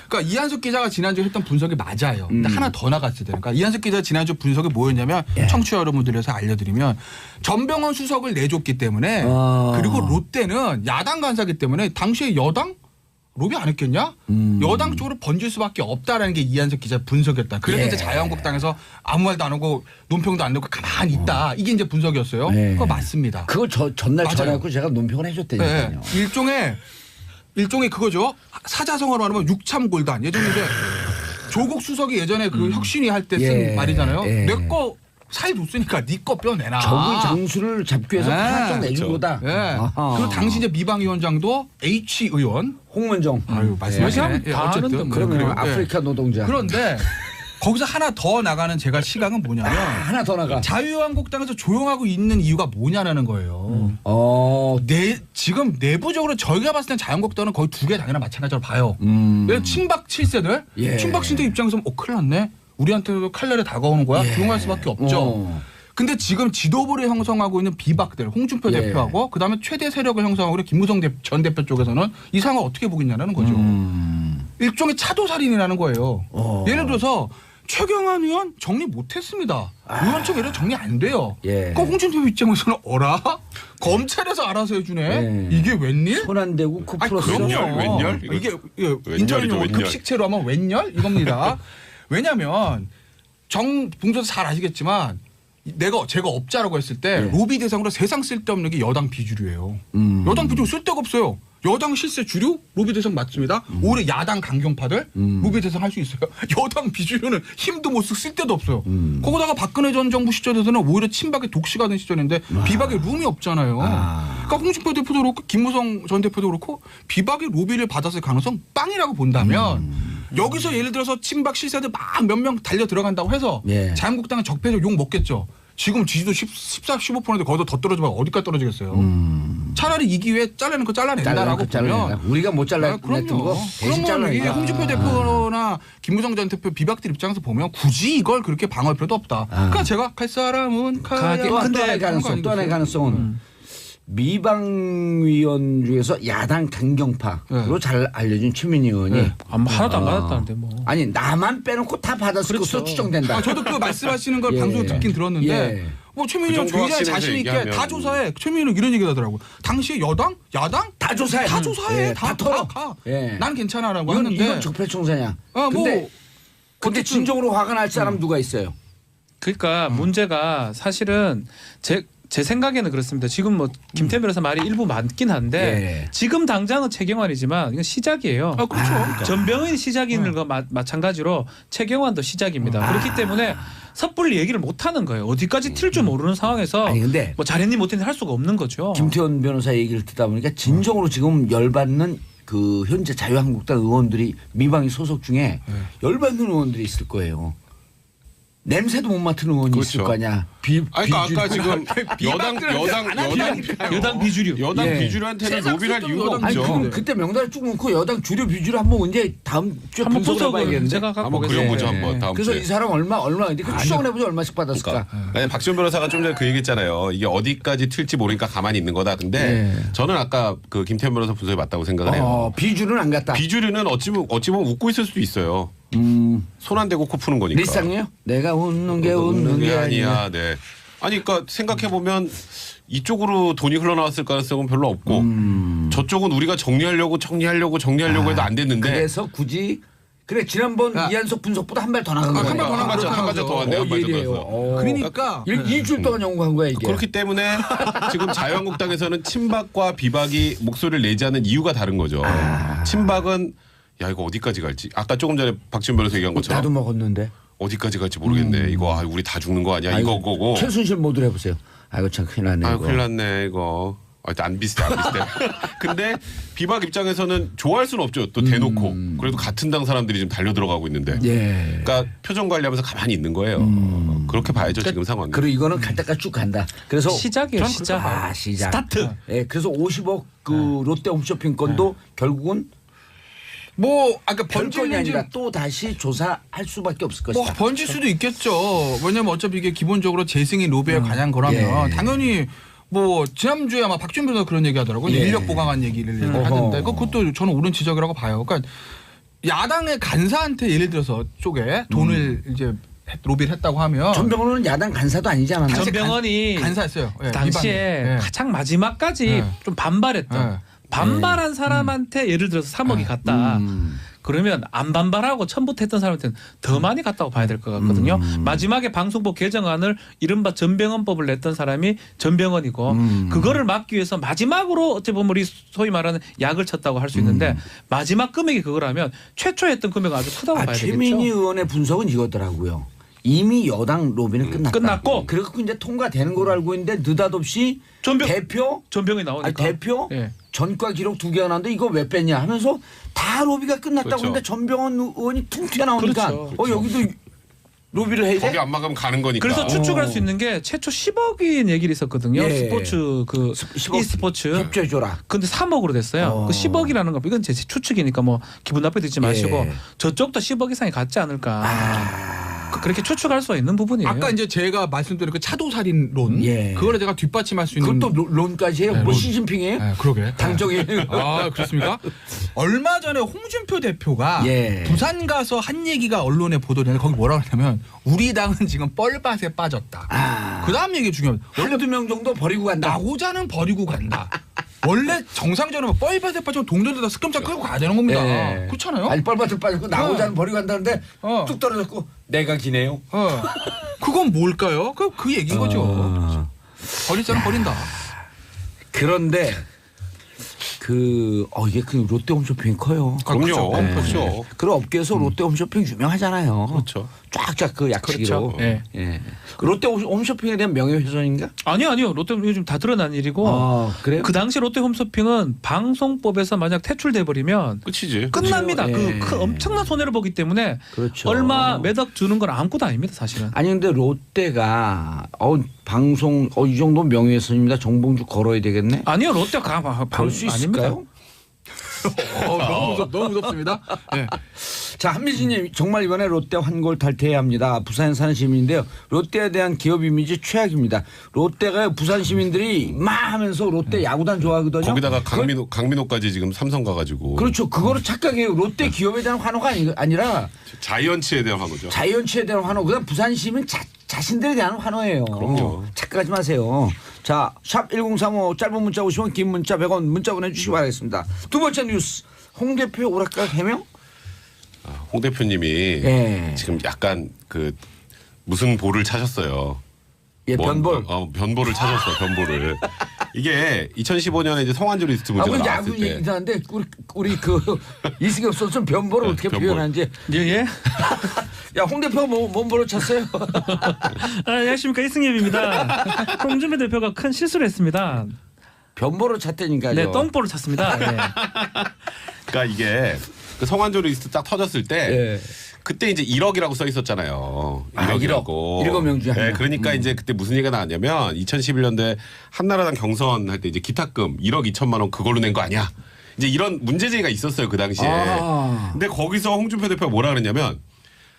그러니까 이한석 기자가 지난주에 했던 분석이 맞아요. 근데 하나 더 나갔을 때. 그러니까 이한석 기자 지난주 분석이 뭐였냐면 청취자 여러분들에서 알려드리면 전병헌 수석을 내줬기 때문에 그리고 롯데는 야당 간사기 때문에 당시에 여당 로비 안 했겠냐? 여당 쪽으로 번질 수밖에 없다라는 게 이한석 기자 분석이었다. 그래서 이제 자유한국당에서 아무 말도 안 하고 논평도 안 내고 가만히 있다. 이게 이제 분석이었어요. 그거 맞습니다. 그걸 전날 전화하고 제가 논평을 해줬다니까요. 일종의 그거죠. 사자성어로 말하면 육참골단. 예전에 이제 조국 수석이 예전에 그 혁신위 할 때 쓴 말이잖아요. 내 거 살 뒀으니까 네 거 뼈내놔. 적의 장수를 잡기 위해서 하나 내준 거다. 그리고 당시 이제 미방위원장도 H 의원 홍문정. 말씀하시네. 다 아는데 뭐. 그러면 아프리카 노동자. 그런데 거기서 하나 더 나가는 제가 시각은 뭐냐면 하나 더 나가. 자유한국당에서 조용하고 있는 이유가 뭐냐라는 거예요. 지금 내부적으로 저희가 봤을 땐 자유한국당은 거의 두 개 당이나 마찬가지로 봐요. 친박 7세들, 친박 신세 입장에서 큰일 났네. 우리한테도 칼날이 다가오는 거야. 조용할 수밖에 없죠. 근데 지금 지도부를 형성하고 있는 비박들, 홍준표 대표하고 그다음에 최대 세력을 형성하고 있는 김무성 전 대표 쪽에서는 이 상황을 어떻게 보겠냐는 거죠. 일종의 차도살인이라는 거예요. 예를 들어서 최경환 의원 정리 못했습니다. 의원총 예를 정리 안 돼요. 그럼 홍준표 입장에서는 어라? 검찰에서 알아서 해주네. 이게 웬일? 손 안 대고 코 풀었어. 그럼요. 웬열? 이게 웬열이죠, 인터넷용 웬열. 급식체로 하면 웬열 이겁니다. 왜냐하면 봉조도 잘 아시겠지만 제가 업자라고 했을 때 로비 대상으로 세상 쓸데없는 게 여당 비주류예요. 여당 비주류 쓸데가 없어요. 여당 실세 주류 로비 대상 맞습니다. 오히려 야당 강경파들 로비 대상 할 수 있어요. 여당 비주류는 힘도 못 쓰고 쓸데도 없어요. 거기다가 박근혜 전 정부 시절에서는 오히려 친박의 독시가 된 시절인데 비박의 룸이 없잖아요. 그러니까 홍준표 대표도 그렇고 김무성 전 대표도 그렇고 비박의 로비를 받았을 가능성 빵이라고 본다면 여기서 예를 들어서 친박 실세들 막 몇 명 달려 들어간다고 해서 자유한국당은 적폐적 욕 먹겠죠. 지금 지지도 14, 15%인데 거기서 더 떨어지면 어디까지 떨어지겠어요. 차라리 이 기회에 잘라는 거 잘라낸다라고 보면 우리가 못 잘라냈던 거 대신 그러면 이게 잘라낸다. 홍준표 대표나 김무성 전 대표 비박들 입장에서 보면 굳이 이걸 그렇게 방어할 필요도 없다. 그러니까 제가 갈 사람은 가야 또 하나의 가능성은 미방위원 중에서 야당 강경파로 잘 알려진 최민희 의원이 하나도 안 받았다는데 뭐. 아니 나만 빼놓고 다 받았을 것으로 추정된다. 저도 그 말씀하시는 걸 방송에 듣긴 들었는데 뭐 최민희 의원 그 정도 굉장히 자신 있게 얘기하면. 다 조사해. 최민희 의원 이런 얘기 하더라고. 당시 여당, 야당 다 조사해. 다 조사해. 다 털어. 가. 예. 난 괜찮아라고 이건 하는데. 적폐청사냐. 근데 근데 진정으로 화가 날 사람 누가 있어요? 그러니까 문제가 사실은 제 생각에는 그렇습니다. 지금 뭐 김태현 변호사 말이 일부 맞긴 한데 지금 당장은 최경환이지만 이건 시작이에요. 그렇죠. 전병헌이 시작인 것과 마찬가지로 최경환도 시작입니다. 그렇기 때문에 섣불리 얘기를 못 하는 거예요. 어디까지 튈 줄 모르는 상황에서 아니 근데 뭐 잘했니 못했니 할 수가 없는 거죠. 김태현 변호사 얘기를 듣다 보니까 진정으로 지금 열받는 그 현재 자유한국당 의원들이 미방위 소속 중에 열받는 의원들이 있을 거예요. 냄새도 못 맡은 의원이 있을 거 아니야. 그러니까 아까 지금 여당 비주류. 여당 비주류한테는 로비를 할 이유가 아니 없죠. 그럼 그때 명단을 쭉 놓고 여당 주류 비주류 한번 이제 다음 주에 한번 분석을 분석을 해봐야겠는데. 제가 갖고 한번 오겠습니다. 그려보죠 한번 다음 그래서 주에. 이 사람 얼마인데 그 추정을 해보자 얼마씩 받았을까. 아니, 박지원 변호사가 좀 전에 그 얘기했잖아요. 이게 어디까지 튈지 모르니까 가만히 있는 거다. 근데 저는 아까 그 김태현 변호사 분석이 맞다고 생각을 해요. 비주류는 안 갔다. 비주류는 어찌 보면 웃고 있을 수도 있어요. 손 안 대고 코 푸는 거니까. 리쌍이요? 내가 웃는 게 웃는 게 아니야. 네. 아니 그러니까 생각해 보면 이쪽으로 돈이 흘러나왔을 가능성은 별로 없고 저쪽은 우리가 정리하려고 해도 안 됐는데. 그래서 굳이 그래 지난번 이한석 분석보다 한 발 더 나간 거야. 한 발 더 나간 거죠. 한 발짝 더 왔네. 한 발짝 더 일이에요. 왔어. 그러니까 일주일 동안 연구한 거야 이게. 그렇기 때문에 지금 자유한국당에서는 친박과 비박이 목소리를 내지 않는 이유가 다른 거죠. 친박은 야 이거 어디까지 갈지. 아까 조금 전에 박지원 변호사 얘기한 것처럼 나도 먹었는데. 어디까지 갈지 모르겠네. 이거 우리 다 죽는 거 아니야? 이거 거고. 최순실 모드로 해보세요. 아이고 참 큰일 났네. 아유 이거. 큰일 났네 이거. 안 비슷해. 근데 비박 입장에서는 좋아할 수는 없죠. 또 대놓고. 그래도 같은 당 사람들이 지금 달려 들어가고 있는데. 그러니까 표정 관리하면서 가만히 있는 거예요. 그렇게 봐야죠 지금 상황. 그리고 이거는 갈 때까지 쭉 간다. 그래서 시작이에요. 시작. 시작. 스타트. 예, 그래서 50억 그 롯데 홈쇼핑 건도 결국은 뭐 아까 별건이 번지는지 아니라 또 다시 조사할 수밖에 없을 것이다. 뭐 번질 수도 있겠죠. 왜냐면 어차피 이게 기본적으로 재승인 로비에 관한 거라면 당연히 뭐 지난주에 아마 박준 변호사 그런 얘기 하더라고요. 인력 보강한 얘기를 하던데 그것도 저는 옳은 지적이라고 봐요. 그러니까 야당의 간사한테 예를 들어서 쪽에 돈을 이제 로비를 했다고 하면 전병헌은 야당 간사도 아니잖아. 전병헌이 간사했어요. 당시에 가장 마지막까지 좀 반발했던 반발한 사람한테 예를 들어서 3억이 갔다. 그러면 안 반발하고 처음부터 했던 사람한테는 더 많이 갔다고 봐야 될 것 같거든요. 마지막에 방송법 개정안을 이른바 전병헌법을 냈던 사람이 전병헌이고 그거를 막기 위해서 마지막으로 어찌 보면 우리 소위 말하는 약을 쳤다고 할 수 있는데 마지막 금액이 그거라면 최초 했던 금액은 아주 크다고 봐야 되겠죠. 최민희 의원의 분석은 이거더라고요. 이미 여당 로비는 끝났고 그리고 이제 통과되는 걸로 알고 있는데 느닷없이 전병이 나오니까 대표 전과 기록 2개가 나왔는데 이거 왜 뺐냐 하면서 다 로비가 끝났다고 그렇죠. 하는데 전병헌 의원이 퉁 튀어나오니까 여기도 로비를 해야 돼? 거기 안 막으면 가는 거니까. 그래서 추측할 수 있는 게 최초 10억인 얘기를 있었거든요. 스포츠 그 10억 e스포츠. 협조해줘라. 근데 3억으로 됐어요. 그 10억이라는 거 이건 제 추측이니까 뭐 기분 나쁘게 듣지 마시고 저쪽도 10억 이상이 갔지 않을까. 그렇게 추측할 수 있는 부분이에요. 아까 이제 제가 말씀드린 그 차도살인론 예. 그거를 제가 뒷받침할 수 있는 그것도 론까지 해요. 네, 뭐 론. 시진핑이에요? 네, 그러게. 당정이에요. 아 그렇습니까? 얼마 전에 홍준표 대표가 예. 부산 가서 한 얘기가 언론에 보도되는데 거기 뭐라고 했냐면 우리 당은 지금 뻘밭에 빠졌다. 그 다음 얘기 중요합니다. 한두 명 정도 버리고 간다. 나고자는 버리고 간다. 원래 정상적으로 뻘밭에 빠지면 동전에다 스금자 끌고 가야 되는 겁니다. 예. 그렇잖아요. 아니 뻘밭을 빠졌고 나고자는 버리고 간다는데 뚝 떨어졌고 내가 기네요. 그건 뭘까요? 그 얘기인 거죠. 버릴 자는 버린다. 그런데 이게 그 롯데 홈쇼핑이 커요. 그럼요. 그렇죠. 그렇죠. 그런 업계에서 롯데 홈쇼핑 유명하잖아요. 그렇죠. 쫙쫙 그 약식으로. 그렇죠. 예. 예. 그 롯데 홈쇼핑에 대한 명예훼손인가? 아니요. 롯데 요즘 다 드러난 일이고. 아, 그래요? 그 당시 롯데 홈쇼핑은 방송법에서 만약 퇴출돼 버리면 끝이지. 끝납니다. 예. 그 엄청난 손해를 보기 때문에 그렇죠. 얼마 매덕 주는 건 아무것도 아닙니다, 사실은. 아니 근데 롯데가 방송 이 정도 명예훼손입니다. 정봉주 걸어야 되겠네. 아니요, 롯데가 걸 수 있을까요? 너무 무섭습니다. 네. 자, 한미진님 정말 이번에 롯데 환골 탈퇴해야 합니다. 부산에 사는 시민인데요. 롯데에 대한 기업 이미지 최악입니다. 롯데가 부산 시민들이 막 하면서 롯데 야구단 좋아하거든요. 거기다가 강민호까지 지금 삼성 가가지고. 그렇죠. 그거를 착각해요. 롯데 기업에 대한 환호가 아니라 자이언츠에 대한 환호죠. 자이언츠에 대한 환호. 그다음 부산 시민 자신들에 대한 환호예요. 그럼요. 착각하지 마세요. 자, 샵 1035 짧은 문자 50원 긴 문자 100원 문자 보내주시기 바라겠습니다. 두 번째 뉴스. 홍 대표 오락가 해명? 홍 대표님이 예. 지금 약간 그 무슨 볼을 차셨어요. 예, 변볼. 변볼을 찾았어. 변볼을. 이게 2015년에 이제 성완조 리스트 문제가 야구 나왔을 때. 얘기하는데 우리 그 이승엽 선수는 변보를 어떻게 변볼. 표현하는지. 예. 야, 홍 대표가 뭔 볼을 찼어요? 안녕하십니까, 이승엽입니다. 홍준표 대표가 큰 실수를 했습니다. 변보를 찼다니까요. 네, 똥볼을 찼습니다. 네. 그러니까 이게 그 성완조 리스트 딱 터졌을 때 예. 그때 이제 1억이라고 써 있었잖아요. 아, 1억이라고. 1억 명 중에 한 네, 명. 그러니까 이제 그때 무슨 얘기가 나왔냐면 2011년도에 한나라당 경선 할 때 이제 기탁금 1억 2천만 원 그걸로 낸 거 아니야. 이제 이런 문제 제기가 있었어요 그 당시에. 아. 근데 거기서 홍준표 대표가 뭐라 그랬냐면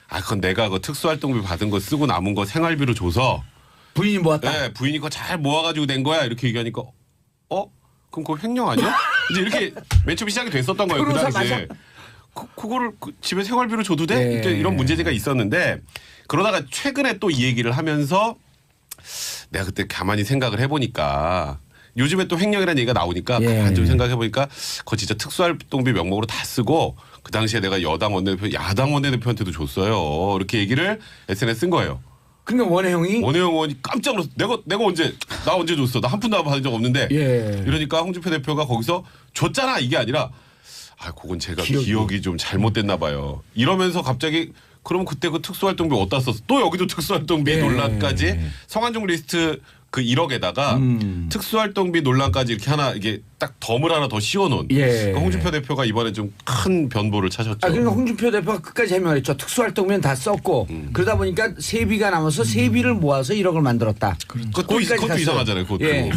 그건 내가 그 특수활동비 받은 거 쓰고 남은 거 생활비로 줘서 부인이 모았다. 네, 부인이 거 잘 모아가지고 낸 거야 이렇게 얘기하니까 그럼 그거 횡령 아니야? 이제 이렇게 맨 처음 시작이 됐었던 거예요 그 변호사 당시에. 그거를 집에 생활비로 줘도 돼? 네. 이때 이런 문제제가 있었는데 그러다가 최근에 또 이 얘기를 하면서 내가 그때 가만히 생각을 해보니까 요즘에 또 횡령이라는 얘기가 나오니까 예. 가만히 좀 생각해보니까 그거 진짜 특수활동비 명목으로 다 쓰고 그 당시에 내가 야당 원내대표한테도 줬어요. 이렇게 얘기를 SNS에 쓴 거예요. 그러니까 원혜영이 원혜영 의원이 깜짝 놀랐어. 내가 언제 줬어? 나 한 푼도 받은 적 없는데. 예. 이러니까 홍준표 대표가 거기서 줬잖아 이게 아니라 그건 제가 기억이 좀 잘못됐나 봐요. 이러면서 갑자기 그럼 그때 그 특수활동비 어디다 썼어? 또 여기도 특수활동비 예. 논란까지 성완종 리스트 그 1억에다가 특수활동비 논란까지 이렇게 하나 이게 딱 덤을 하나 더 씌워놓은. 예. 그러니까 홍준표 대표가 이번에 좀 큰 변보를 차셨죠. 그러니까 홍준표 대표가 끝까지 해명했죠. 특수활동비는 다 썼고 그러다 보니까 세비가 남아서 세비를 모아서 1억을 만들었다. 그것도 이상하잖아요. 그것도. 예.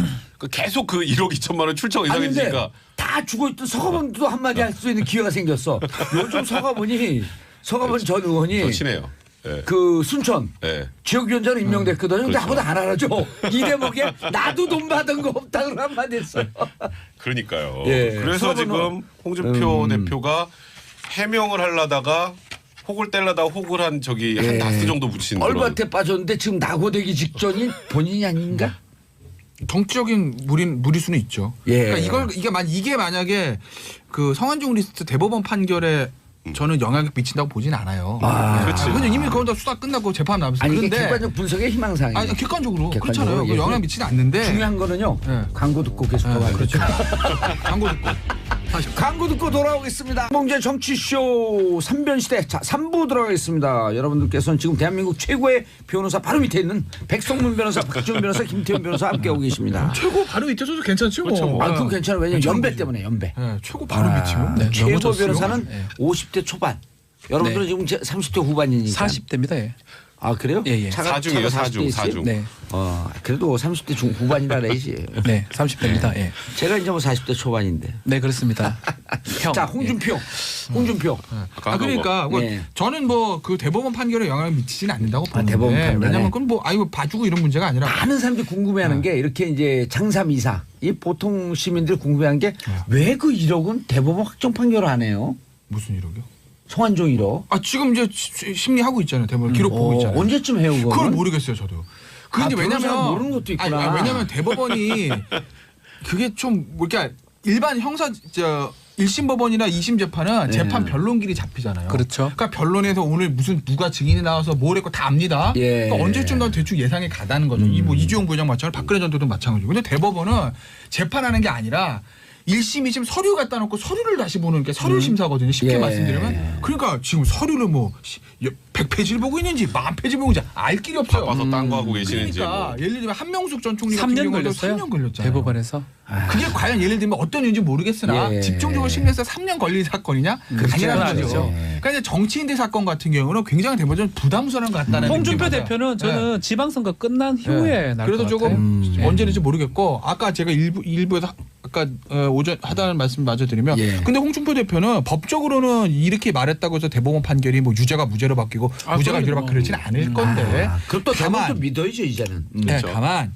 계속 그 1억 2천만 원 출처가 아니 근데 이상해지니까. 다 죽어있던 서가본도 한마디 할 수 있는 기회가 생겼어. 요즘 서가본 전 의원이 더 친해요. 예. 그 순천 예. 지역위원장으로 임명됐거든요. 근데 그렇죠. 아무도 안 알아줘. 이 대목에 나도 돈 받은 거 없다고 한마디 했어요. 그러니까요. 예. 그래서 서버는- 지금 홍준표 대표가 해명을 하려다가 혹을 떼려다가 혹을 한 저기 한 다스 정도 붙인 그런. 얼밭에 빠졌는데 지금 낙오되기 직전인 본인이 아닌가? 정치적인 무리수는 있죠. 예. 그러니까 이게 만약에 그 성완종 리스트 대법원 판결에 저는 영향을 미친다고 보진 않아요. 그렇지. 왜냐면 이미 그건 다 수사 끝나고 재판 나면서 아니 이게 그런데 객관적 분석의 희망사항이에요. 아니 객관적으로 객관적으로 그렇잖아요. 얘기해서 영향을 미치지 않는데 중요한 거는요. 예. 광고 듣고 계속 더 그렇죠. 말해주죠. 광고 듣고 다시 광고 듣고 돌아오겠습니다. 봉제 정치쇼 3변시대 자 3부 들어가겠습니다. 여러분들께서는 지금 대한민국 최고의 변호사 바로 밑에 있는 백성문 변호사, 박지원 변호사, 김태현 변호사 함께하고 계십니다. 최고 바로 밑에 서도 괜찮죠. 그렇죠, 뭐. 아, 그건 괜찮아요. 왜냐면 연배 때문에 연배. 예, 최고 바로 밑이요. 네, 최고 너무 좋습니다. 변호사는 네. 50대 초반. 여러분들은 지금 30대 후반이니까. 40대입니다. 예. 아 그래요? 예, 예. 사중이에요, 차가 40대 있어요? 사중. 네. 그래도 30대 후반이라 레이지. 네, 30대입니다. 예. 제가 이제 뭐 40대 초반인데. 네, 그렇습니다. 형. 자, 홍준표. 아까 하던 그러니까 거. 뭐 예. 저는 뭐 그 대법원 판결에 영향을 미치지는 않는다고 보는데 대법원 판결에. 왜냐면 그건 뭐 아이고 봐주고 이런 문제가 아니라 많은 사람들이 궁금해하는 게 이렇게 이제 장삼이사 이 보통 시민들이 궁금해하는 게 왜 그 1억은 대법원 확정 판결을 안 해요? 무슨 일이요? 성완종 1억. 아 지금 이제 심리하고 있잖아요. 대법원 기록 보고 있잖아요. 언제쯤 해요 그거? 그걸 모르겠어요, 저도. 그게 이제 변호사가 왜냐면 모르는 것도 있구나. 아니, 왜냐면 대법원이 그게 좀 그러니까 일반 형사 1심 법원이나 2심 재판은 재판 변론길이 잡히잖아요. 그렇죠. 그러니까 변론에서 오늘 무슨 누가 증인이 나와서 뭘 했고 다 압니다. 예. 그러니까 언제쯤 난 대충 예상이 가다는 거죠. 이 뭐 이주영 부회장 마찬가지로 박근혜 전 대통령 마찬가지고. 근데 대법원은 재판하는 게 아니라 1심, 2심 서류 갖다 놓고 서류를 다시 보는 게 서류 심사거든요. 쉽게 예. 말씀드리면. 그러니까 지금 서류를 뭐 100페이지를 보고 있는지 10,000페이지 보고 있는지 알 길이 없어요. 바빠서 딴 거 하고 계시는지 그러니까 뭐. 예를 들면 한명숙 전 총리 같은 3년 경우도 걸렸어요. 3년 걸렸잖아요. 대법원에서. 그게 과연 예를 들면 어떤 이유인지 모르겠으나 예. 집중적으로 심리해서 3년 걸릴 사건이냐? 아니라는 그건 거죠. 아니죠. 그러니까 이제 정치인들 사건 같은 경우는 굉장히 대법원 부담스러운 것 같다는 홍준표 느낌이 대표는 받아요. 저는 지방선거 끝난 네. 후에 날 그래도 것 조금 같아요. 언제인지 모르겠고 아까 제가 일부에서 아까 오전 하다는 말씀 마저 드리면 예. 근데 홍준표 대표는 법적으로는 이렇게 말했다고 해서 대법원 판결이 뭐 유죄가 무죄로 바뀌고 무죄가 유죄로 바뀌고 그러지는 않을 건데 그럼 또 다만 대법원도 믿어야죠 이제는. 네, 다만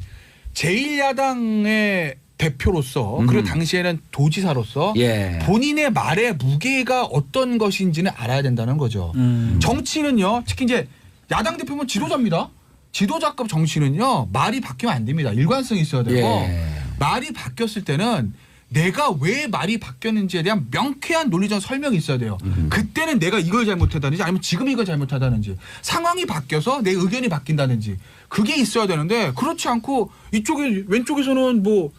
제1야당의 대표로서 그리고 당시에는 도지사로서 예. 본인의 말의 무게가 어떤 것인지는 알아야 된다는 거죠. 정치는요, 특히 이제 야당 대표면 지도자입니다. 지도자급 정치는요, 말이 바뀌면 안 됩니다. 일관성이 있어야 되고 예. 말이 바뀌었을 때는 내가 왜 말이 바뀌었는지에 대한 명쾌한 논리적 설명이 있어야 돼요. 그때는 내가 이걸 잘못하다든지 아니면 지금 이걸 잘못하다든지 상황이 바뀌어서 내 의견이 바뀐다든지 그게 있어야 되는데 그렇지 않고 이쪽에 왼쪽에서는 뭐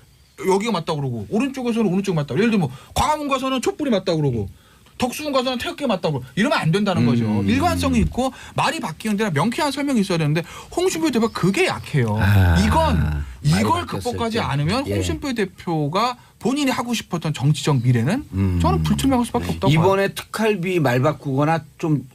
여기가 맞다고 그러고 오른쪽에서는 오른쪽이 맞다고 예를 들면 뭐 광화문 가서는 촛불이 맞다고 그러고 덕수궁 가서는 태극기 맞다고 그러고 이러면 안 된다는 거죠. 일관성이 있고 말이 바뀌는 데는 명쾌한 설명이 있어야 되는데 홍준표 대표가 그게 약해요. 이걸 극복하지 않으면 예. 홍준표 대표가 본인이 하고 싶었던 정치적 미래는 저는 불투명할 수밖에 없다고 봐요. 이번에 특활비 말 바꾸거나 좀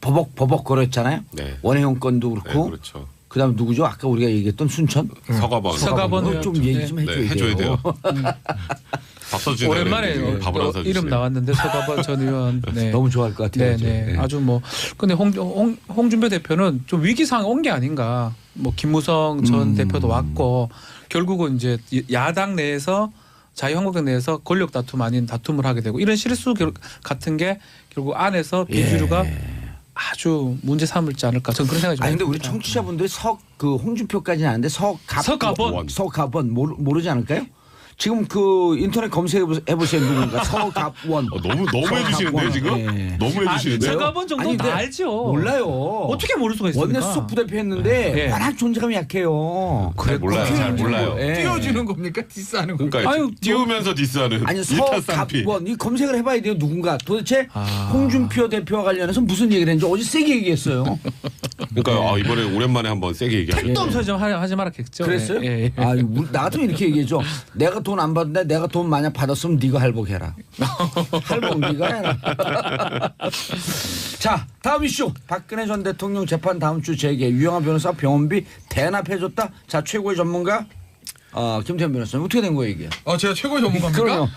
버벅거렸잖아요. 네. 원혜영 건도 네, 그렇고. 그렇죠. 그다음 누구죠? 아까 우리가 얘기했던 순천. 서가번. 서가번 그거 좀 얘기 좀 해줘야 네, 해줘야 돼요. 돼요. 밥 사주는 오랜만에 밥을 안 사주세요. 이름 나왔는데 서가번 전 의원. 네. 너무 좋아할 것 같아요. 네네. 네. 아주 뭐 근데 홍준표 대표는 좀 위기 상황 온 게 아닌가. 뭐 김무성 전 대표도 왔고 결국은 이제 야당 내에서 자유한국당 내에서 권력 다툼 아닌 다툼을 하게 되고 이런 실수 같은 게 결국 안에서 비주류가 아주 문제 삼을지 않을까. 저는 그런 생각이 좀. 아니 근데 우리 듭니다. 청취자분들 홍준표까지는 아는데 서갑원 모르지 않을까요? 지금 그 인터넷 검색해 보세요 누군가 서갑원. 너무 해주시는데요 지금? 네. 너무 해주시는데요? 서가번 정도 아니, 다 근데 알죠. 몰라요. 어떻게 모를 수가 있습니까? 원내수석 부대표 했는데 예. 워낙 존재감이 약해요. 잘 몰라요. 잘 몰라요. 예. 띄워주는 겁니까? 디스하는 겁니까? 그러니까 아유, 띄우면서 디스하는 아니 일타쌍피. 서갑원 이 검색을 해봐야 돼요 누군가 도대체 아. 홍준표 대표와 관련해서 무슨 얘기를 했는지 어제 세게 얘기했어요. 그러니까 이번에 오랜만에 한번 세게 얘기하죠. 택도 없어 좀 하지 말았겠죠. 그랬어요? 예, 예. 아, 나도 이렇게 얘기해줘. 내가 돈 안 받는데 내가 돈 만약 받았으면 네가 할복해라. 할복 네가 해라. 자, 다음 이슈. 박근혜 전 대통령 재판 다음 주 재개. 유영하 변호사 병원비 대납해줬다. 자, 최고의 전문가 김태현 변호사님 어떻게 된 거예요 이게? 제가 최고의 전문가입니까? 그럼요.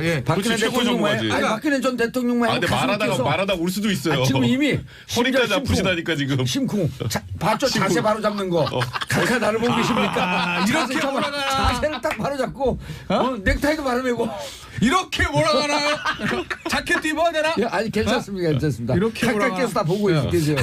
예. 박근혜 그렇지, 최고의 대통령 전문가지. 아니, 박근혜 전 대통령 근데 말하다가 울 수도 있어요. 지금 이미 허리까지 심쿵. 아프시다니까 지금. 심쿵. 봤죠? 자세 바로 잡는 거. 각하 나를 보고 계십니까? 이렇게 자세 몰아가나. 자세를 딱 바로 잡고 넥타이도 바로 매고. 이렇게 몰아가나요? 자켓 입어야 되나? 예, 아니 괜찮습니다. 괜찮습니다. 이렇게 각각께서 다 보고 계세요.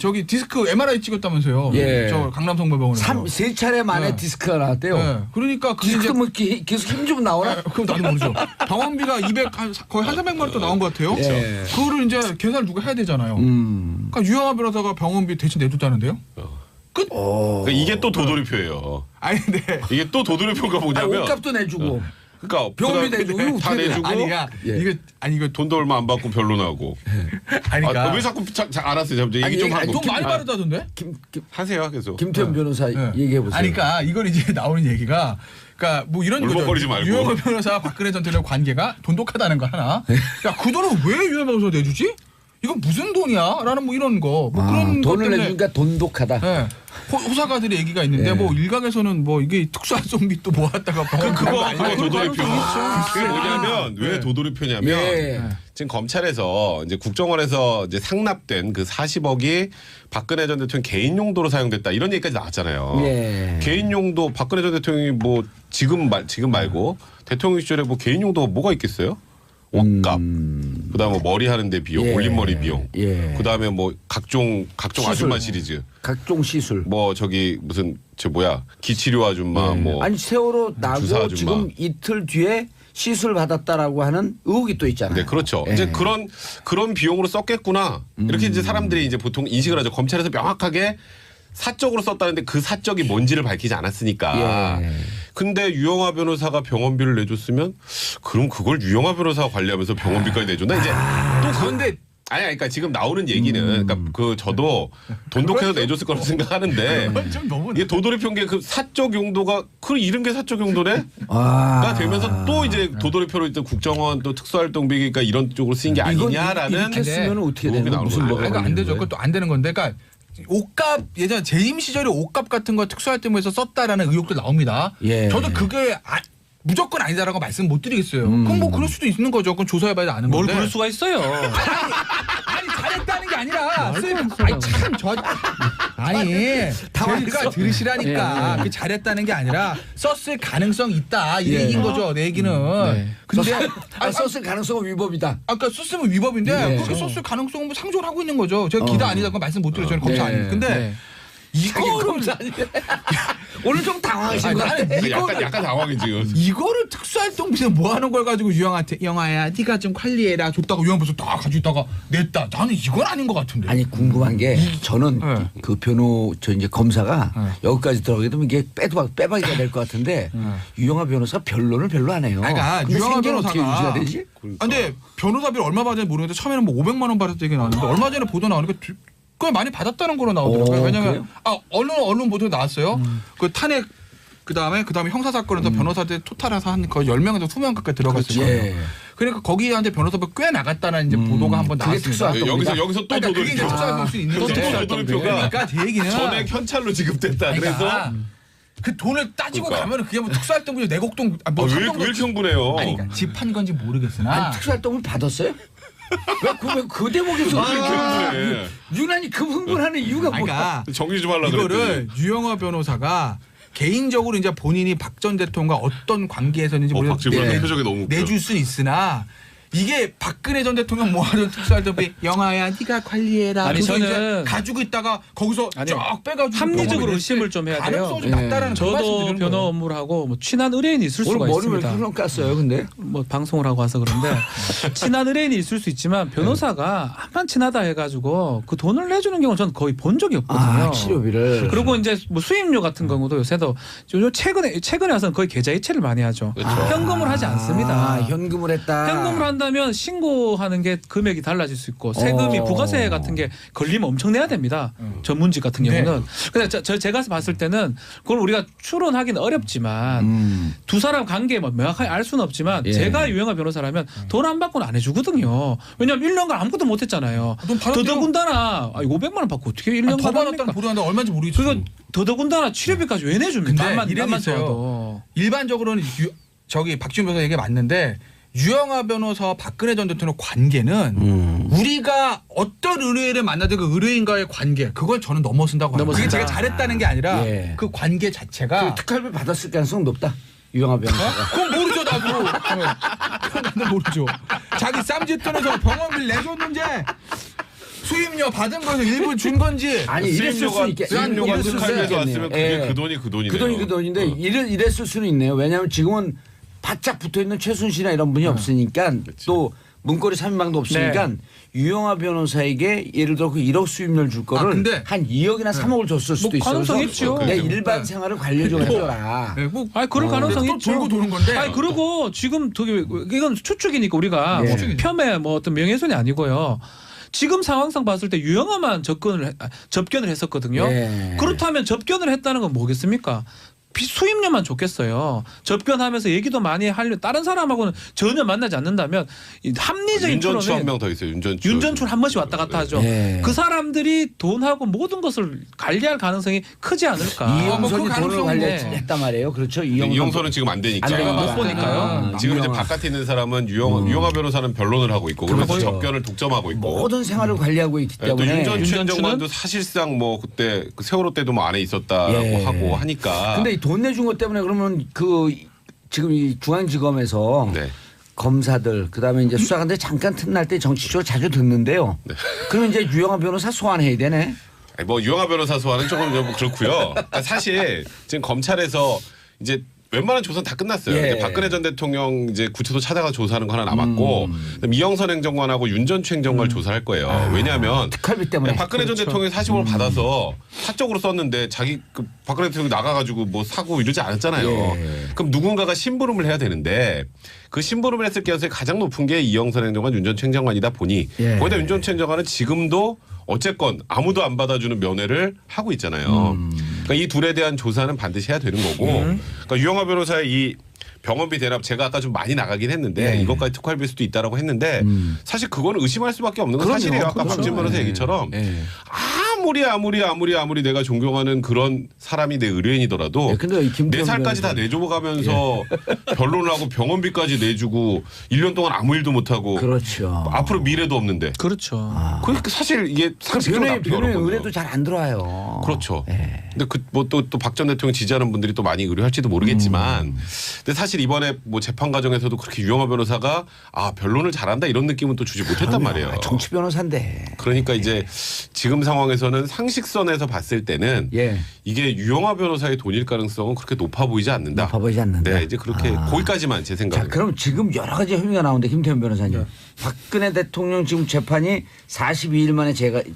저기 디스크 MRI 찍었다면서요? 예. 저 강남성모병원에서. 세 차례 만에 네. 디스크가 나왔대요. 네. 그러니까 그게 디스크 이제 뭐 계속 힘 좀 나오나? 그럼 나도 모르죠. 병원비가 거의 한 300만 원 또 나온 것 같아요. 예. 그거를 이제 계산을 누가 해야 되잖아요. 음. 그러니까 유영하 변호사가 병원비 대신 내줬다는데요? 끝? 그러니까 이게 또 도돌이표예요. 아니 근데 이게 또 도돌이표가 아니, 뭐냐면 옷값도 내주고. 그러니까 병원비 그다음에 내주고 이거 다 어떻게 내주고 이거 돈도 얼마 안 받고 변론하고. 아니까 왜 자꾸 알았어요. 잠깐 얘기 좀 하고. 돈 많이 받았다던데? 하세요 계속. 김태현 변호사 얘기해 보세요. 아니 그러니까 이걸 이제 나오는 얘기가 그러니까 뭐 이런 거죠. 울먹거리지 말고. 유영하 변호사와 박근혜 전 대통령 관계가 돈독하다는 거 하나. 야, 그 돈은 왜 유영하 변호사 내주지? 이건 무슨 돈이야?라는 뭐 이런 거, 뭐 그런 것 돈을 때문에 내주니까 돈독하다. 네. 호사가들의 얘기가 있는데 뭐 일각에서는 뭐 이게 특수활동비 또 모았다가 그거 도돌이표. 그게 뭐냐면 왜 도돌이표냐면 예. 지금 검찰에서 이제 국정원에서 이제 상납된 그 40억이 박근혜 전 대통령 개인 용도로 사용됐다 이런 얘기까지 나왔잖아요. 예. 개인 용도 박근혜 전 대통령이 뭐 지금 말고 대통령 시절에 뭐 개인 용도가 뭐가 있겠어요? 옷값, 그다음에 뭐 머리 하는데 비용, 예. 올림머리 비용, 예. 그다음에 뭐 각종 시술. 아줌마 시리즈, 각종 시술. 뭐 저기 무슨 기치료 아줌마, 뭐 아니 세월호 나고 주사 아줌마. 지금 이틀 뒤에 시술 받았다라고 하는 의혹이 또 있잖아요. 네, 그렇죠. 예. 이제 그런 비용으로 썼겠구나. 이렇게 이제 사람들이 이제 보통 인식을 하죠. 검찰에서 명확하게 사적으로 썼다는데 그 사적이 뭔지를 밝히지 않았으니까. 예. 근데 유영하 변호사가 병원비를 내줬으면 그럼 그걸 유영하 변호사가 관리하면서 병원비까지 내줬나? 이제 또 그런데 그러니까 지금 나오는 얘기는 그러니까 저도 돈독해서 내줬을 거라고 생각하는데 좀 너무 이게 도돌이표인 그 사적 용도가 그 이런 게 사적 용도네? 아. 가 되면서 또 이제 도돌이표로 또 국정원 또 특수활동비 그러니까 이런 쪽으로 쓰인 게 아니냐라는 이렇게 쓰면 어떻게 되는 거야? 무슨 뭐가 그러니까 안 걸리는 되죠. 거예요? 그것도 안 되는 건데, 그러니까 옷값 예전 재임 시절에 옷값 같은 거 특수활동에서 썼다라는 의혹도 나옵니다. 예. 저도 그게 무조건 아니다라고 말씀 못 드리겠어요. 그럼 뭐 그럴 수도 있는 거죠. 그건 조사해봐야 아는 뭘 건데. 그럴 수가 있어요. 아니 잘했다는 게 아니라 제가 들으시라니까 그 잘했다는 게 아니라 썼을 가능성 있다 이 얘기인 거죠. 내 얘기는. 근데 썼을 가능성은 위법이다. 아까 썼으면 위법인데 네. 그렇게 썼을 가능성은 뭐 상조를 하고 있는 거죠. 제가 기다 아니다고 말씀 못 드려요. 저는 검사 네. 아닙니다. 근데 이거를 오늘 좀 당황하신 것 같아. 나는 약간 당황해 지금. 이거를 특수활동비에서 뭐 하는 걸 가지고 유영한테 영아야 네가 좀 관리해라 줬다고 유영 벌써 다 가지고 있다가 냈다. 나는 이건 아닌 것 같은데. 아니 궁금한 게 저는 네. 그 저 이제 검사가 여기까지 들어가게 되면 이게 빼박이가 될 것 같은데 유영하 변호사 변론을 별로 안 해요. 그러니까 근데 유영하 생계는 어떻게 변호사가 유지가 되지? 근데 변호사비를 얼마 받았는지 모르겠는데 처음에는 뭐 500만 원 받았다 얘기 나왔는데 얼마 전에 보도 나오니까 꽤 많이 받았다는 거로 나오더라고요. 왜냐면 언론 보도에 나왔어요. 그 탄핵 그다음에 형사 사건에서 변호사들 토탈해서 한 거의 10명에서 20명 가까이 들어갔어요. 예. 그러니까 거기한테 변호사비 꽤 나갔다는 이제 보도가 한번 그게 나왔습니다. 특수활동비다. 여기서 또 그러니까 그게 이제 도돌이표. 특수활동 수 있는 건데. 도돌이표가 그러니까 제 얘기는 전액 현찰로 지급됐다. 그래서 그러니까 그 돈을 따지고 그러니까. 가면 그게 뭐 특수활동비 내곡동 뭐 왜 이렇게 흥분해요? 아니 그러니까 집한 건지 모르겠으나 아니 특수활동을 받았어요? 그 대목에서 흥분해. 유난히 급 흥분하는 이유가 뭐야? 그러니까 정리 좀 하려고 이거를 유영하 변호사가 개인적으로 이제 본인이 박 전 대통령과 어떤 관계에서는지 박지원 표정이 너무 웃겨. 내줄 수는 있으나 이게 박근혜 전 대통령 모아둔 특수활동비 영아야 네가 관리해라. 아니, 그래서 저는 이제 가지고 있다가 거기서 아니요. 쫙 빼가지고 합리적으로 병원에 의심을 좀 해야 돼요. 가능성이 좀 낮다라는 그 저도 말씀드리는 변호 거예요. 업무를 하고 뭐 친한 의뢰인이 있을 수가 오늘 머리 왜 있습니다. 이렇게 깠어요? 근데 뭐 방송을 하고 와서 그런데 친한 의뢰인이 있을 수 있지만 변호사가 한만 친하다 해가지고 그 돈을 내주는 경우는 저는 거의 본 적이 없거든요. 치료비를 그리고 이제 뭐 수임료 같은 경우도 요새도 최근에 와서는 거의 계좌 이체를 많이 하죠. 현금을 하지 않습니다. 현금을 했다. 현금을 한다면 신고하는 게 금액이 달라질 수 있고 세금이 부가세 같은 게 걸리면 엄청 내야 됩니다. 전문직 같은 경우는. 근데 제가 봤을 때는 그걸 우리가 추론하기는 어렵지만 두 사람 관계 뭐 명확하게 알 수는 없지만 예. 제가 유영하 변호사라면 돈 안 받고는 안 해주거든요. 왜냐하면 1년간 아무것도 못했잖아요. 돈 받았대요. 더더군다나 500만 원 받고 어떻게 1년간 더 받았다는 합니까? 보도하는데 얼마인지 모르겠어. 그거 더더군다나 치료비까지 왜 내줍니까? 근데 이런 게 남만 있어요. 좋아도. 일반적으로는 저기 박지원 변호사 얘기 맞는데 유영하 변호사와 박근혜 전 대통령 관계는 우리가 어떤 의뢰인을 만나든 그 의뢰인과의 관계 그걸 저는 넘어선다고 합니다. 그게 제가 잘했다는 게 아니라 예. 그 관계 자체가 그 특활비 받았을 가능성 높다. 유영하 변호사가. 그건 모르죠 나도. 그건 나도 모르죠. 자기 쌈짓돈에서 병원비를 내줬는지 수임료 받은 거에서 일부 준 건지 아니 이랬을 수 있겠. 수임료가 이랬을 수 특활비에서 있겠네요. 왔으면 그게 예. 그 돈이 그 돈이네요. 그 돈이 그 돈인데 이랬을 수는 있네요. 왜냐하면 지금은 바짝 붙어 있는 최순실이나 이런 분이 없으니까 또 문고리 3인방도 없으니까 유영하 변호사에게 예를 들어 그 1억 수임료를 줄 거를 근데 한 2억이나 3억을 줬을 수도 있어요. 가능성 그래서 있죠. 내 일반 생활을 관리 좀 해줘라. 네, 뭐 아니 그럴 가능성이 또 있죠. 돌고 도는 건데. 아니 그리고 지금 되게 이건 추측이니까 우리가 예. 뭐 폄훼 뭐 어떤 명예훼손이 아니고요. 지금 상황상 봤을 때 유영하만 접견을 했었거든요. 예. 그렇다면 접견을 했다는 건 뭐겠습니까? 수임료만 줬겠어요. 접견하면서 얘기도 많이 하려 다른 사람하고는 전혀 만나지 않는다면 이 합리적인 윤전추 한 토론에 명 더 있어요. 윤전추. 윤전출 한 번씩 왔다 갔다 하죠. 네. 그 사람들이 돈하고 모든 것을 관리할 가능성이 크지 않을까. 이영선이 그 돈을 가능성은 관리했단 말이에요. 그렇죠. 이영선은 지금 안 되니까. 안 되니까. 못 보니까요. 지금 이제 바깥에 있는 사람은 유영하 변호사는 변론을 하고 있고 그러면서 그렇죠. 접견을 독점하고 있고. 모든 생활을 관리하고 있기 네, 또 때문에 윤전추 윤전추는- 행정관도 사실상 뭐 그때 그 세월호 때도 뭐 안에 있었다라고 예. 하고 하니까. 근데 이 돈 내준 것 때문에 그러면 그 지금 이 중앙지검에서 네. 검사들 그다음에 이제 수사관들 잠깐 틈날 때 정치적으로 자주 듣는데요. 그러면 이제 유영하 변호사 소환해야 되네. 아니, 뭐 유영하 변호사 소환은 조금 좀 그렇고요. 그러니까 사실 지금 검찰에서 이제 웬만한 조사는 다 끝났어요. 예. 이제 박근혜 전 대통령 이제 구치소 찾아가 조사하는 거 하나 남았고 그다음에 이영선 행정관하고 윤전추 행정관을 조사할 거예요. 왜냐하면 특활비 때문에. 박근혜 전 대통령이 40억을 받아서 사적으로 썼는데 자기 그 박근혜 대통령이 나가가지고 뭐 사고 이러지 않았잖아요. 예. 그럼 누군가가 심부름을 해야 되는데 그 심부름을 했을 가능성이 가장 높은 게 이영선 행정관, 윤전추 행정관이다 보니 예. 거기다 윤전추 행정관은 지금도 어쨌건 아무도 안 받아주는 면회를 하고 있잖아요. 그러니까 이 둘에 대한 조사는 반드시 해야 되는 거고 그러니까 유영하 변호사의 이 병원비 대납 제가 아까 좀 많이 나가긴 했는데 예. 이것까지 특활비일 수도 있다라고 했는데 사실 그거는 의심할 수밖에 없는 건 그럼요. 사실이에요. 아까 그렇죠. 박진 변호사 예. 얘기처럼 예. 아무리 내가 존경하는 그런 사람이 내 의뢰인이더라도 예, 근데 이 김태형 내 살까지 다 변호사- 내줘가면서 변론을 하고 병원비까지 내주고 1년 동안 아무 일도 못하고 그렇죠. 앞으로 미래도 없는데 그렇죠. 그러니까 사실 이게 그 상식적으로 납득이 변호인 어렵거든요. 의뢰도 잘 안 들어와요. 그렇죠. 예. 근데 그 뭐 또 박 전 대통령 지지하는 분들이 또 많이 의뢰할지도 모르겠지만, 근데 사실 이번에 뭐 재판 과정에서도 그렇게 유영하 변호사가 아 변론을 잘한다 이런 느낌은 또 주지 못했단 말이에요. 아, 정치 변호사인데. 그러니까 이제 지금 상황에서는 상식선에서 봤을 때는 예. 이게 유영하 변호사의 돈일 가능성은 그렇게 높아 보이지 않는다. 높아 보이지 않는다. 네, 이제 그렇게 거기까지만 제 자, 생각은. 그럼 지금 여러 가지 혐의가 나오는데 김태현 변호사님. 박근혜 대통령 지금 재판이 42일 만에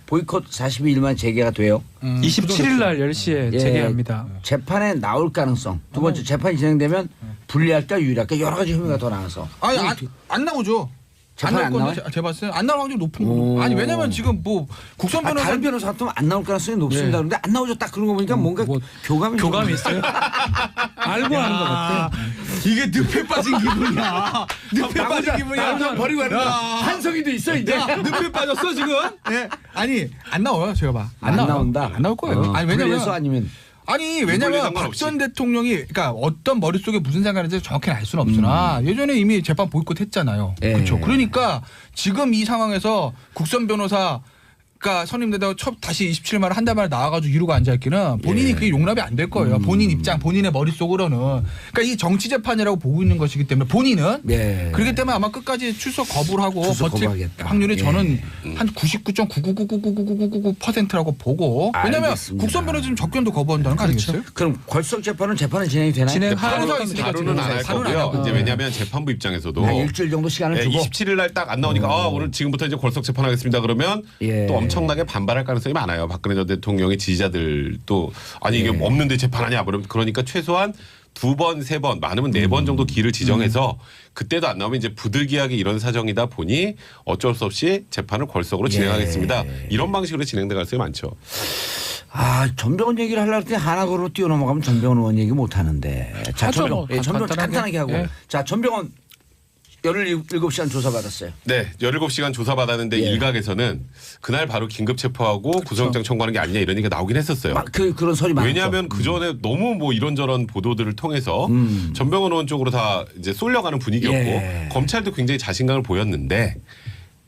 보이콧 42일 만에 재개가 돼요. 27일 날 10시에 예. 재개합니다. 재판에 나올 가능성. 두 번째 재판이 진행되면 불리할까 유리할까 여러 가지 혐의가 더 나와서. 아니 안 나오죠. 안 재판에 나올 안 건데 나와요? 제가 봤을 때 안 나올 확률이 높은 오. 거죠. 아니 왜냐면 지금 뭐 국선 변호사 다른 변호사 같으면 안 나올 가능성이 높습니다. 그런데 안 나오죠. 딱 그런 거 보니까 뭔가 교감이 교감이 있어요? 알고 하는 것 같아. 이게 늪에 빠진 기분이야. 늪에 빠진 기분이야. 나를 버리고 가는 거야. 한성이도 있어 이제. 야, 늪에 빠졌어 지금? 예. 아니 안 나와요. 제가 봐. 안 나와요. 나온다. 안 나올 거예요. 아니 그래서 왜냐면 아니면 아니 이번에 왜냐면 박 상관없이. 전 대통령이 그러니까 어떤 머릿속에 무슨 생각인지 정확히는 알 수는 없으나 예전에 이미 재판 보이콧 했잖아요. 예. 그렇죠. 그러니까 지금 이 상황에서 국선 변호사가 선임되다가 다시 27만 한 달 만에 나와가지고 이루고 앉아있기는 본인이 그게 용납이 안 될 거예요. 본인 입장, 본인의 머릿속으로는. 그러니까 이 정치 재판이라고 보고 있는 것이기 때문에 본인은 예. 그렇기 때문에 아마 끝까지 출석 거부를 하고 출석 버틸 거부하겠다. 확률이 예. 저는 한 99.9999999%라고 보고 왜냐하면 알겠습니다. 국선 변호사 지금 접견도 거부한다는 거 아니겠어요? 그럼 걸석 재판은 진행이 되나요? 진행하는 변호사 겁니다. 있으니까 바로는 안 할 바로는 안 거고요. 하고. 이제 왜냐하면 재판부 입장에서도 한 일주일 정도 시간을 예, 주고 27일 날 딱 안 나오니까 오늘 지금부터 이제 걸석 재판하겠습니다. 그러면 예. 또 엄청나게 반발할 가능성이 많아요. 박근혜 전 대통령의 지지자들도 아니 이게 없는데 재판하냐 그러니까 최소한 2번, 3번, 많으면 4번 정도 기를 지정해서 그때도 안 나오면 이제 부득이하게 이런 사정이다 보니 어쩔 수 없이 재판을 걸석으로 진행하겠습니다. 이런 방식으로 진행될 가능성이 많죠. 아, 전병헌 얘기를 하려고 했더니 하나로 뛰어넘어가면 전병헌 의원 얘기 못 하는데. 자, 하죠, 전병헌. 뭐. 예, 전병헌 간단하게. 간단하게 하고. 예. 자, 전병헌 17시간 조사받았어요. 네, 17시간 조사받았는데 예. 일각에서는 그날 바로 긴급 체포하고 구속영장 청구하는 게 아니냐 이런 얘기가 나오긴 했었어요. 그런 소리 많았죠. 왜냐하면 그 전에 너무 뭐 이런저런 보도들을 통해서 전병헌 의원 쪽으로 다 이제 쏠려가는 분위기였고 예. 검찰도 굉장히 자신감을 보였는데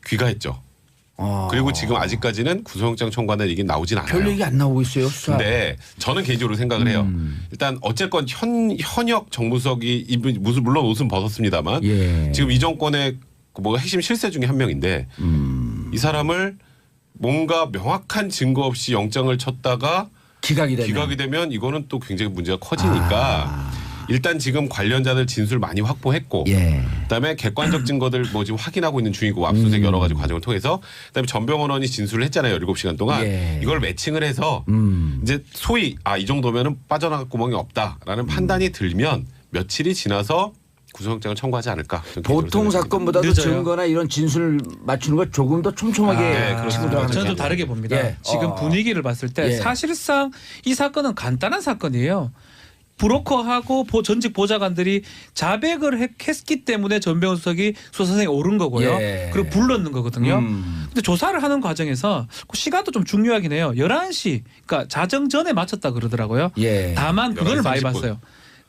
귀가했죠. 그리고 지금 아직까지는 구속영장 청구하는 얘기는 나오진 않아요. 별 얘기 안 나오고 있어요. 수사. 근데 저는 개인적으로 생각을 해요. 일단 어쨌건 현역 정무석이 물론 옷은 벗었습니다만 예. 지금 이 정권의 뭐 핵심 실세 중에 한 명인데 이 사람을 뭔가 명확한 증거 없이 영장을 쳤다가 기각이 되면 이거는 또 굉장히 문제가 커지니까 일단 지금 관련자들 진술 많이 확보했고 예. 그다음에 객관적 증거들 뭐 지금 확인하고 있는 중이고 압수수색 여러 가지 과정을 통해서 그다음에 전병헌 의원이 진술을 했잖아요. 17시간 동안. 예. 이걸 매칭을 해서 이제 소위 이 정도면은 빠져나갈 구멍이 없다라는 판단이 들면 며칠이 지나서 구속영장을 청구하지 않을까. 저는 개인적으로 보통 생각합니다. 사건보다도 늦어요. 증거나 이런 진술 맞추는 거 조금 더 촘촘하게 네, 치고 그렇습니다. 들어가는 저는 거죠. 좀 다르게 봅니다. 예. 지금 분위기를 봤을 때 예. 사실상 이 사건은 간단한 사건이에요. 브로커하고 전직 보좌관들이 자백을 했기 때문에 전병헌 수석이 수사선상에 오른 거고요. 예. 그리고 불렀는 거거든요. 근데 조사를 하는 과정에서 그 시간도 좀 중요하긴 해요. 11시 그러니까 자정 전에 마쳤다 그러더라고요. 예. 다만 그걸 11시 많이 30분. 봤어요.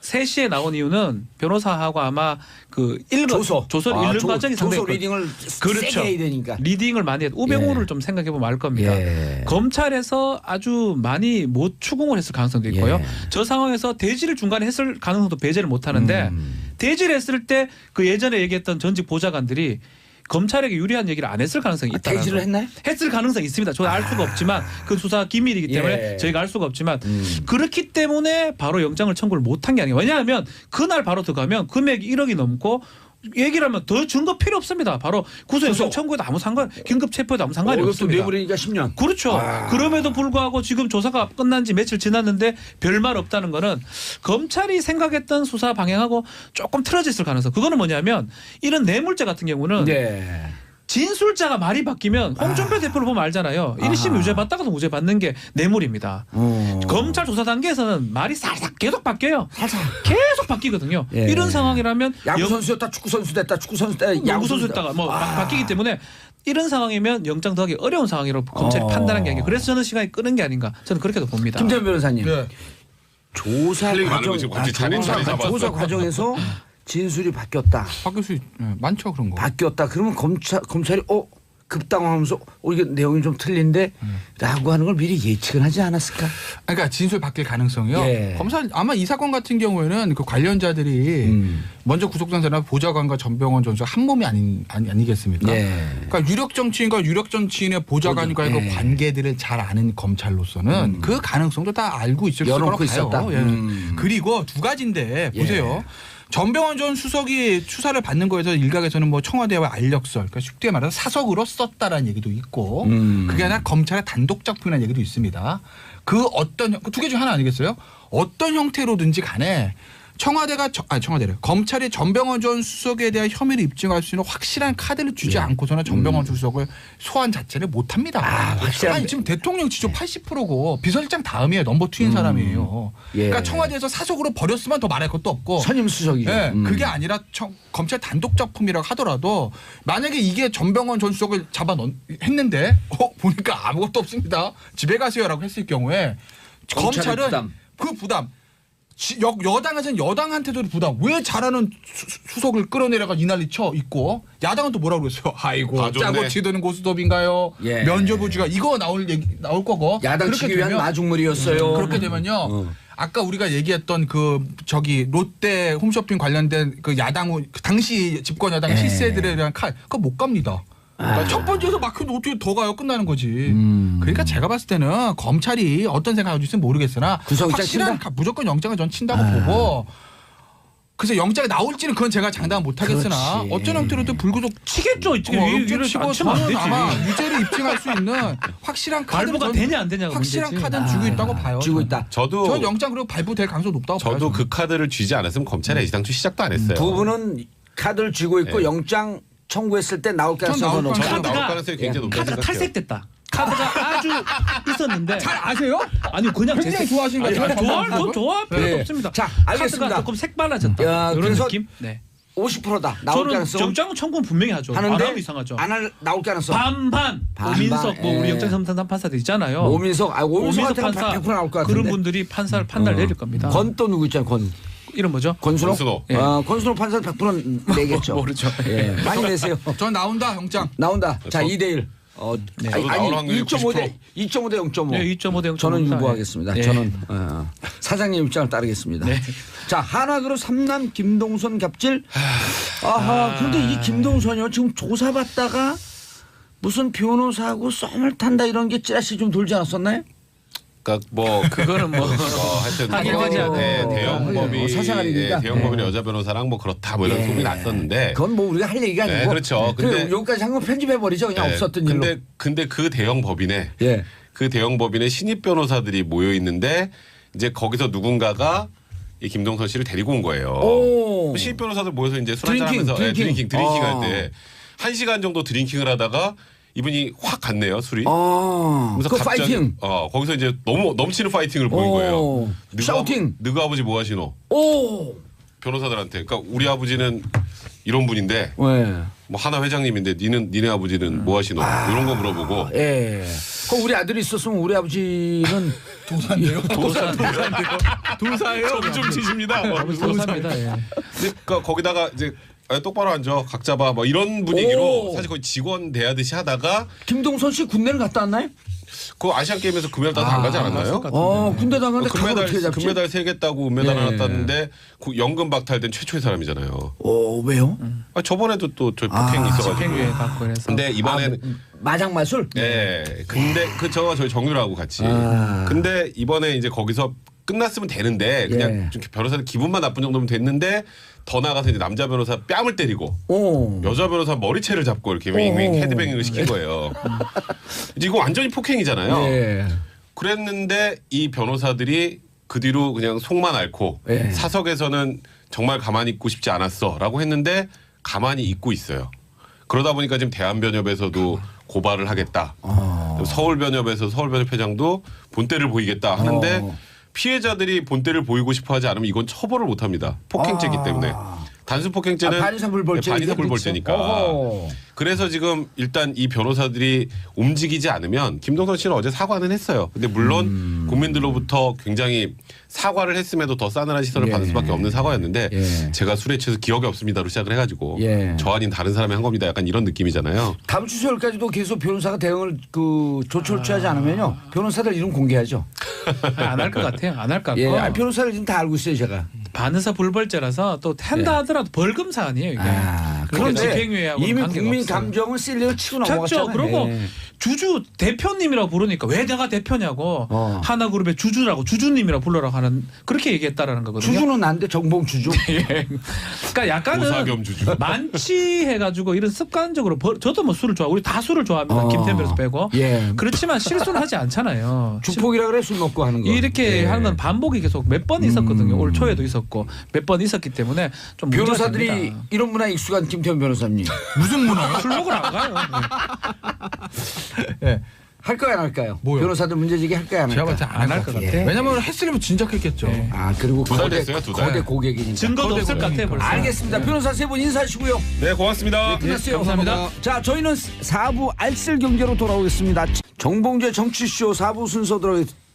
3시에 나온 이유는 변호사하고 아마 그 조서를 읽는 과정이 상당히 조서 리딩을 그렇죠. 세게 해야 되니까. 리딩을 많이 했. 우병우를 예. 좀 생각해 보면 알 겁니다. 예. 검찰에서 아주 많이 못 추궁을 했을 가능성도 있고요. 예. 저 상황에서 대지를 중간에 했을 가능성도 배제를 못 하는데 대지를 했을 때 그 예전에 얘기했던 전직 보좌관들이 검찰에게 유리한 얘기를 안 했을 가능성이 있다. 대지를 했나요? 했을 가능성이 있습니다. 저는 알 수가 없지만 그 수사 기밀이기 때문에 예. 저희가 알 수가 없지만 그렇기 때문에 바로 영장을 청구를 못한 게 아니에요. 왜냐하면 그날 바로 들어가면 금액이 1억이 넘고 얘기를 하면 더 증거 필요 없습니다. 바로 구속영장 청구에도 아무 상관, 긴급 체포에도 아무 상관이 이것도 없습니다. 내부리니까 10년. 그렇죠. 그럼에도 불구하고 지금 조사가 끝난 지 며칠 지났는데 별말 없다는 거는 검찰이 생각했던 수사 방향하고 조금 틀어져 있을 가능성. 그거는 뭐냐면 이런 뇌물죄 같은 경우는 네. 진술자가 말이 바뀌면 홍준표 대표를 보면 알잖아요. 1심 유죄 받다가도 무죄 받는 게 뇌물입니다. 검찰 조사 단계에서는 말이 살짝 계속 바뀌어요. 계속 바뀌거든요. 예. 이런 상황이라면 야구 선수였다 축구 선수 됐다 축구 선수 됐다 야구 선수였다가 뭐 바뀌기 때문에 이런 상황이면 영장 더하기 어려운 상황이라고 검찰이 판단한 게 아니에요. 그래서 저는 시간이 끄는 게 아닌가 저는 그렇게도 봅니다. 김태현 변호사님. 네. 조사 할 얘기 많은 과정 거지. 갑자기 자리 잡았어. 조사 과정에서 진술이 바뀌었다. 바뀔 수 많죠 그런 거. 바뀌었다. 그러면 검찰이 급당황하면서 이게 내용이 좀 틀린데 라고 하는 걸 미리 예측은 하지 않았을까? 그러니까 진술 바뀔 가능성이요. 예. 검사 아마 이 사건 같은 경우에는 그 관련자들이 먼저 구속된 사람 보좌관과 전병헌 전 수석 한 몸이 아니겠습니까? 예. 그러니까 유력 정치인과 유력 정치인의 보좌관과의 예. 그 관계들을 잘 아는 검찰로서는 그 가능성도 다 알고 있을 거라고 열어놓고 봐요. 있었다. 예. 그리고 두 가지인데 보세요. 전병헌 전 수석이 수사를 받는 거에서 일각에서는 뭐 청와대와 알력설, 그러니까 쉽게 말해서 사석으로 썼다라는 얘기도 있고, 그게 아니라 검찰의 단독 작품이라는 얘기도 있습니다. 그 어떤 두 개 중 하나 아니겠어요? 어떤 형태로든지 간에 검찰이 전병헌 전 수석에 대한 혐의를 입증할 수 있는 확실한 카드를 주지 않고서는 전병헌 전 수석을 소환 자체를 못합니다. 확실한 아니 지금 대통령 지지율 80%고 비서실장 다음이에요. 넘버 2인 사람이에요. 예. 그러니까 청와대에서 사석으로 버렸으면 더 말할 것도 없고. 선임 수석이죠. 네, 그게 아니라 검찰 단독 작품이라고 하더라도 만약에 이게 전병헌 전 수석을 했는데 보니까 아무것도 없습니다. 집에 가세요라고 했을 경우에 검찰은 부담. 그 부담 여당에서는 여당한테도 부담. 왜 잘하는 수석을 끌어내려가 이 난리 쳐 있고 야당은 또 뭐라고 그랬어요. 아이고 봐줬네. 짜고 치드는 고스톱인가요? 예. 면죄부주가 이거 나올 거고. 야당 그렇게 치기 위한 되면 마중물이었어요. 그렇게 되면요. 아까 우리가 얘기했던 그 롯데 홈쇼핑 관련된 그 야당 당시 집권 야당 실세들에 대한 그거 못 갑니다. 그러니까 첫 번째에서 막혀도 어떻게 더 가요? 끝나는 거지. 그러니까 제가 봤을 때는 검찰이 어떤 생각을 할지 모르겠으나 구속영장 확실한 친다? 무조건 영장을 전 친다고 보고 그래서 영장이 나올지는 그건 제가 장담 못하겠으나 그렇지. 어떤 형태로든 불구속 치겠죠. 영장 치고 치면 안 저는 되지. 아마 유죄를 입증할 수 있는 확실한 카드를 발부가 전- 되냐 안 되냐가 확실한 문제지. 카드는 쥐고 있다고 봐요. 쥐고 있다. 저도 전 영장 그리고 발부될 가능성이 높다고 봐요. 저도 저는. 그 카드를 쥐지 않았으면 검찰에 애시당초 시작도 안 했어요. 두 분은 카드를 쥐고 있고 네. 영장 청구했을 때 나올 가능성이 나올 높다. 저는 카드가- 나올 가능성이 굉장히 높다고 카드가 생각해요. 탈색됐다. 카드가 아주 있었는데 잘 아세요? 아니 그냥 굉장히 좋아하시는 거 같아요. 좋아할 필요도 네. 없습니다. 자, 알겠습니다. 카드가 조금 색달라졌다. 야, 이런 그래서 느낌? 네. 50%다. 나올 저는 가능성 영장 청구는 분명히 하죠. 안 하는데 하면 이상하죠. 나올 가능성. 반반. 반반. 오민석 뭐 우리 예. 영장심판 판사들 있잖아요. 오민석한테는 오민석 100% 나올 것 같은데. 그런 분들이 판단을 내릴 겁니다. 건 또 누구 있잖아요. 건. 이름 뭐죠? 권순호. 권순호. 예. 권순호 판사는 100% 내겠죠. 모르죠. 예. 많이 내세요. 전 나온다 영장. 나온다. 자, 2대1. 저도 나올 확률이 2.5대 0.5. 네, 2.5 대 0.5. 저는 유보하겠습니다. 네. 저는 사장님 입장을 따르겠습니다. 네. 자, 한화그룹 3남 김동선 갑질. 아하. 그런데 이 김동선이요 지금 조사받다가 무슨 변호사하고 썸을 탄다 이런 게 찌라시 좀 돌지 않았었나요? 그러니까 뭐 그거는 뭐 하여튼 하긴 되지 않아요. 대형법이 사생활이니까. 대형법인의 여자 변호사랑 뭐 그렇다 뭐 이런 소문이 났었는데 그건 뭐 우리가 할 얘기가 아니고. 네, 그렇죠. 근데- 여기까지 한 건 편집해 버리죠. 그냥 네, 없었던 일로. 근데 그 대형법인에 예. 그 대형법인에 신입 변호사들이 모여 있는데 이제 거기서 누군가가 이 김동선 씨를 데리고 온 거예요. 오. 신입 변호사들 모여서 이제 술 한잔 드링킹, 하면서 드링킹. 드링킹 할 때 1시간 정도 드링킹을 하다가 이분이 확 갔네요 술이. 그 파이팅. 거기서 이제 너무 넘치는 파이팅을 보인 거예요. 샤우팅. 너그 아버지 뭐 하시노? 오. 변호사들한테. 그러니까 우리 아버지는 이런 분인데 네. 뭐 하나 회장님인데 니네 아버지는 뭐 하시노? 이런 거 물어보고. 예. 그 우리 아들이 있었으면 우리 아버지는 도사인데요. 도사예요. 저기 좀 치십니다. 도사입니다. 예. 그러니까 거기다가 이제 똑바로 앉아 각 잡아 뭐 이런 분위기로 오. 사실 거의 직원 대하듯이 하다가 김동선 씨 군대를 갔다 왔나요? 그 아시안 게임에서 금메달 따서 안 가지 않았나요? 군대 나갔는데 각을 어떻게 잡지? 금메달 3개 따고 은메달 예. 하나 땄는데 그 연금 박탈된 최초의 사람이잖아요. 왜요? 저번에도 또 저 폭행이 있어가지고. 집행유예 갖고 그래서. 근데 이번에는 마장마술? 네. 근데 저희 정유라하고 같이. 근데 이번에 이제 거기서 끝났으면 되는데 그냥 좀 변호사들 기분만 나쁜 정도면 됐는데 더 나가서 이제 남자 변호사 뺨을 때리고 여자 변호사 머리채를 잡고 이렇게 윙윙 헤드뱅잉을 시킨 거예요. 이제 이거 완전히 폭행이잖아요. 예. 그랬는데 이 변호사들이 그 뒤로 그냥 속만 앓고 사석에서는 정말 가만히 있고 싶지 않았어라고 했는데 가만히 있고 있어요. 그러다 보니까 지금 대한변협에서도 고발을 하겠다. 서울변협에서 서울변협회장도 본때를 보이겠다 하는데 피해자들이 본때를 보이고 싶어하지 않으면 이건 처벌을 못합니다. 폭행죄이기 때문에. 단순 폭행죄는 반의사불벌죄니까. 그래서 지금 일단 이 변호사들이 움직이지 않으면 김동선 씨는 어제 사과는 했어요. 근데 물론 국민들로부터 굉장히 사과를 했음에도 더 싸늘한 시선을 받을 수밖에 없는 사과였는데 제가 술에 취해서 기억이 없습니다로 시작을 해가지고 저 아닌 다른 사람이 한 겁니다. 약간 이런 느낌이잖아요. 다음 주 수요일까지도 계속 변호사가 대응을 조처를 취하지 않으면요 변호사들 이름 공개하죠. 안 할 것 같아요. 안 할 것 같고. 변호사를 지금 다 알고 있어요 제가. 반의사 불벌죄라서 또 한다 하더라도 벌금 사안이에요 이게. 그런데 집행유예하고는 이미 관계가 국민 없어요. 감정을 실내로 치고 그렇죠. 넘어갔잖아요. 그리고 주주 대표님이라고 부르니까 왜 내가 대표냐고 하나그룹의 주주라고 주주님이라고 불러라고 하는 그렇게 얘기했다라는 거거든요. 주주는 난데 정봉 주주. 그러니까 약간은 도사겸 주주. 만취해가지고 이런 습관적으로 저도 뭐 술을 좋아하고 우리 다 술을 좋아합니다. 김태별에서 빼고. 그렇지만 실수는 하지 않잖아요. 주폭이라 그래 술 먹고 하는 거. 이렇게 하는 건 반복이 계속 몇 번 있었거든요. 올 초에도 있었고 몇 번 있었기 때문에 좀 문제가 변호사들이 됩니다. 이런 문화에 익숙한 김태현 변호사님 무슨 문화요? 술 먹으러 안 가요. 할까요 안 할까요? 뭐요? 변호사들 문제제기 할까요 안 제가 할까요? 봤을 때 안 할 것 같아요. 왜냐면 했으면 진작했겠죠. 그리고 두 달 됐어요, 두 달. 거대 고객이니까. 증거도 없을 것 같아요. 벌써. 알겠습니다. 변호사 세 분 인사하시고요. 네, 고맙습니다. 끝났어요. 감사합니다. 자, 저희는 4부 알쓸 경제로 돌아오겠습니다. 정봉재 정치쇼 4부 순서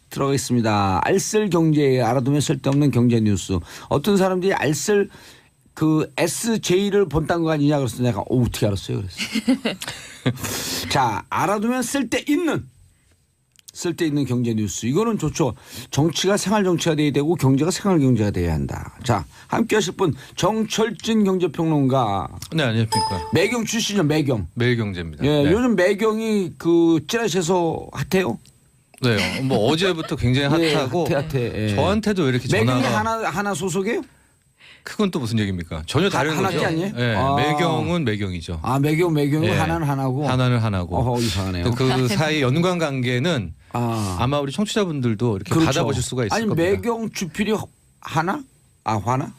들어가겠습니다. 알쓸 경제 알아두면 쓸데없는 경제 뉴스. 어떤 사람들이 알쓸 그 SJ를 본딴 거 아니냐 그래서 내가 어떻게 알았어요 그랬어. 자, 알아두면 쓸데있는 경제 뉴스. 이거는 좋죠. 정치가 생활 정치가 돼야 되고 경제가 생활 경제가 돼야 한다. 자, 함께 하실 분 정철진 경제평론가. 네, 안녕하십니까. 매경 출신이죠. 매경. 매일경제입니다. 예, 네. 요즘 매경이 그 찌라시에서 핫해요. 네, 뭐 어제부터 굉장히 핫하고 핫해. 예. 저한테도 왜 이렇게 매경이 전화가 하나 소속이에요? 그건 또 무슨 얘기입니까? 전혀 다른 하나밖에 거죠. 아니에요? 네, 매경은 매경이죠. 매경이 예. 하나는 하나고. 하나는 하나고. 이상하네요. 그 사이 연관 관계는 아마 우리 청취자분들도 이렇게 그렇죠. 받아보실 수가 있을 아니, 겁니다. 매경 주필이 하나? 화나?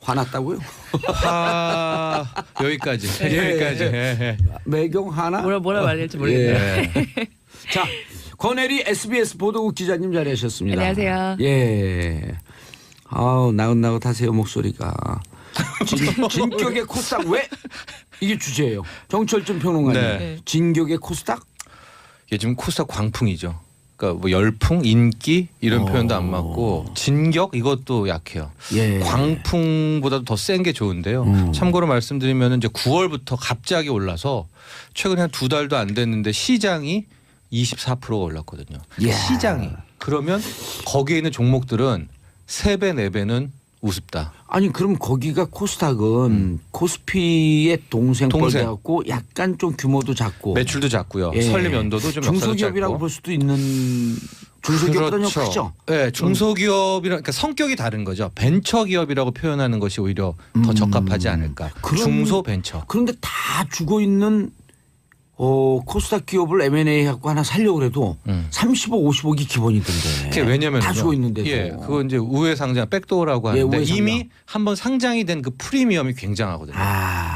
화났다고요? 여기까지. 예. 여기까지. 예. 매경 하나? 뭐라 말해야 될지 모르겠네요. 예. 자, 권혜리 SBS 보도국 기자님 자리하셨습니다. 안녕하세요. 예. 아우 나긋나긋하세요 목소리가. 진격의 코스닥 왜? 이게 주제예요. 정철준 평론가님. 네. 진격의 코스닥? 요즘 코스닥 광풍이죠. 그러니까 뭐 열풍, 인기 이런 표현도 안 맞고 진격 이것도 약해요. 예. 광풍보다도 더 센 게 좋은데요. 참고로 말씀드리면 이제 9월부터 갑자기 올라서 최근에 한 2달도 안 됐는데 시장이 24%가 올랐거든요. 예. 시장이. 그러면 거기에 있는 종목들은 3배, 4배는 우습다. 아니 그럼 거기가 코스닥은 코스피의 동생 뻘돼갖고 약간 좀 규모도 작고 매출도 작고요. 예. 설립 연도도 좀 중소기업이라고 볼 수도 있는 중소기업보다는 그렇죠. 크죠. 네, 중소기업이랑 그러니까 성격이 다른 거죠. 벤처기업이라고 표현하는 것이 오히려 더 적합하지 않을까. 중소벤처. 그런데 다 죽어 있는 코스닥 기업을 M&A 하고 하나 살려고 그래도 30억, 50억이 기본이던데. 그게 왜냐면 다 주고 있는데도. 예, 그거 이제 우회 상장 백도어라고 하는데 우회 상장. 이미 한번 상장이 된 그 프리미엄이 굉장하거든요.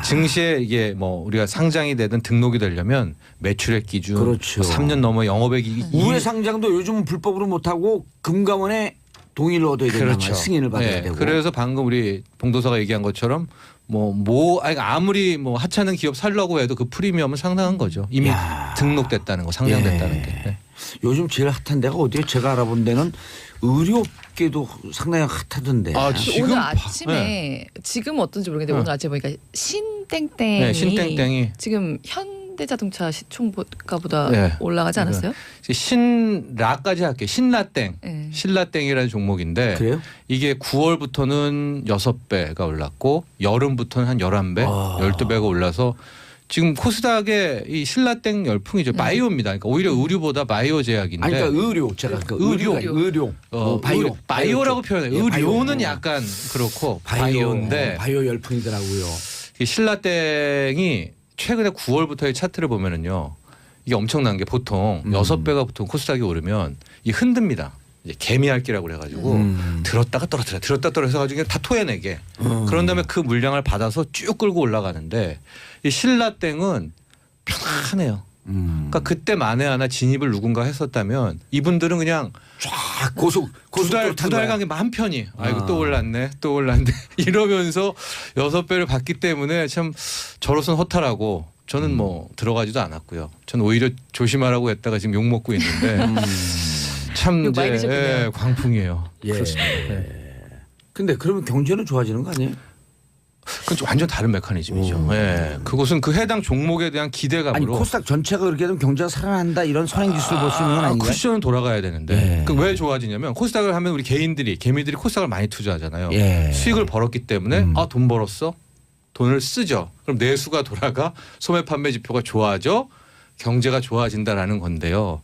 증시에 이게 뭐 우리가 상장이 되든 등록이 되려면 매출액 기준 그렇죠. 3년 넘어 영업액이 우회 상장도 요즘은 불법으로 못 하고 금감원의 동의를 얻어야 된다. 그렇죠. 승인을 받아야 네, 되고. 그래서 방금 우리 봉도사가 얘기한 것처럼 아무리 뭐 하찮은 기업 살려고 해도 그 프리미엄은 상당한 거죠. 이미 등록됐다는 거, 상장됐다는 게. 네. 요즘 제일 핫한 데가 어디예요? 제가 알아본 데는 의료업계도 상당히 핫하던데. 오늘 아침에 지금 어떤지 모르겠는데 오늘 아침에 보니까 신땡땡이 네, 신땡땡이 지금 현대자동차 시총가보다 올라가지 않았어요? 신라까지 할게요. 신라땡. 네. 신라땡이라는 종목인데 그래요? 이게 9월부터는 6배가 올랐고 여름부터는 한 11배, 12배가 올라서 지금 코스닥의 이 신라땡 열풍이죠. 바이오입니다. 그러니까 오히려 의류보다 바이오 제약인데. 아니 그러니까 의료 제가 의료. 바이오. 바이오라고 표현해요. 예, 의료는 바이오. 약간 그렇고 바이오인데 바이오 열풍이더라고요. 이 신라땡이 최근에 9월부터의 차트를 보면은요. 이게 엄청난 게 보통 6배가 보통 코스닥이 오르면 이 흔듭니다. 이제 개미핥기라고 그래가지고 들었다가 떨어뜨려 들었다 떨어져 가지고 다 토해내게. 그런 다음에 그 물량을 받아서 쭉 끌고 올라가는데 이 신라땡은 편안해요. 그러니까 그때 만에 하나 진입을 누군가 했었다면 이분들은 그냥 쫙 고속 두 달간 한 편이 아이고 또 올랐네 또 올랐네 이러면서 6배를 받기 때문에 참 저로서는 허탈하고 저는 뭐 들어가지도 않았고요. 저는 오히려 조심하라고 했다가 지금 욕 먹고 있는데 참 욕 많이 이제 드셨군요. 광풍이에요. 예. 그렇습니다. 근데 그러면 경제는 좋아지는 거 아니에요? 그건 좀 완전 다른 메커니즘이죠. 예. 그것은 그 해당 종목에 대한 아니 기대감으로 코스닥 전체가 그렇게 되면 경제가 살아난다 이런 선행 지수를 볼 수 있는 건 아닌가요? 쿠션은 돌아가야 되는데 예. 그 왜 좋아지냐면 코스닥을 하면 우리 개미들이 코스닥을 많이 투자하잖아요. 예. 수익을 벌었기 때문에 돈 벌었어. 돈을 쓰죠. 그럼 내수가 돌아가 소매 판매 지표가 좋아져 경제가 좋아진다라는 건데요.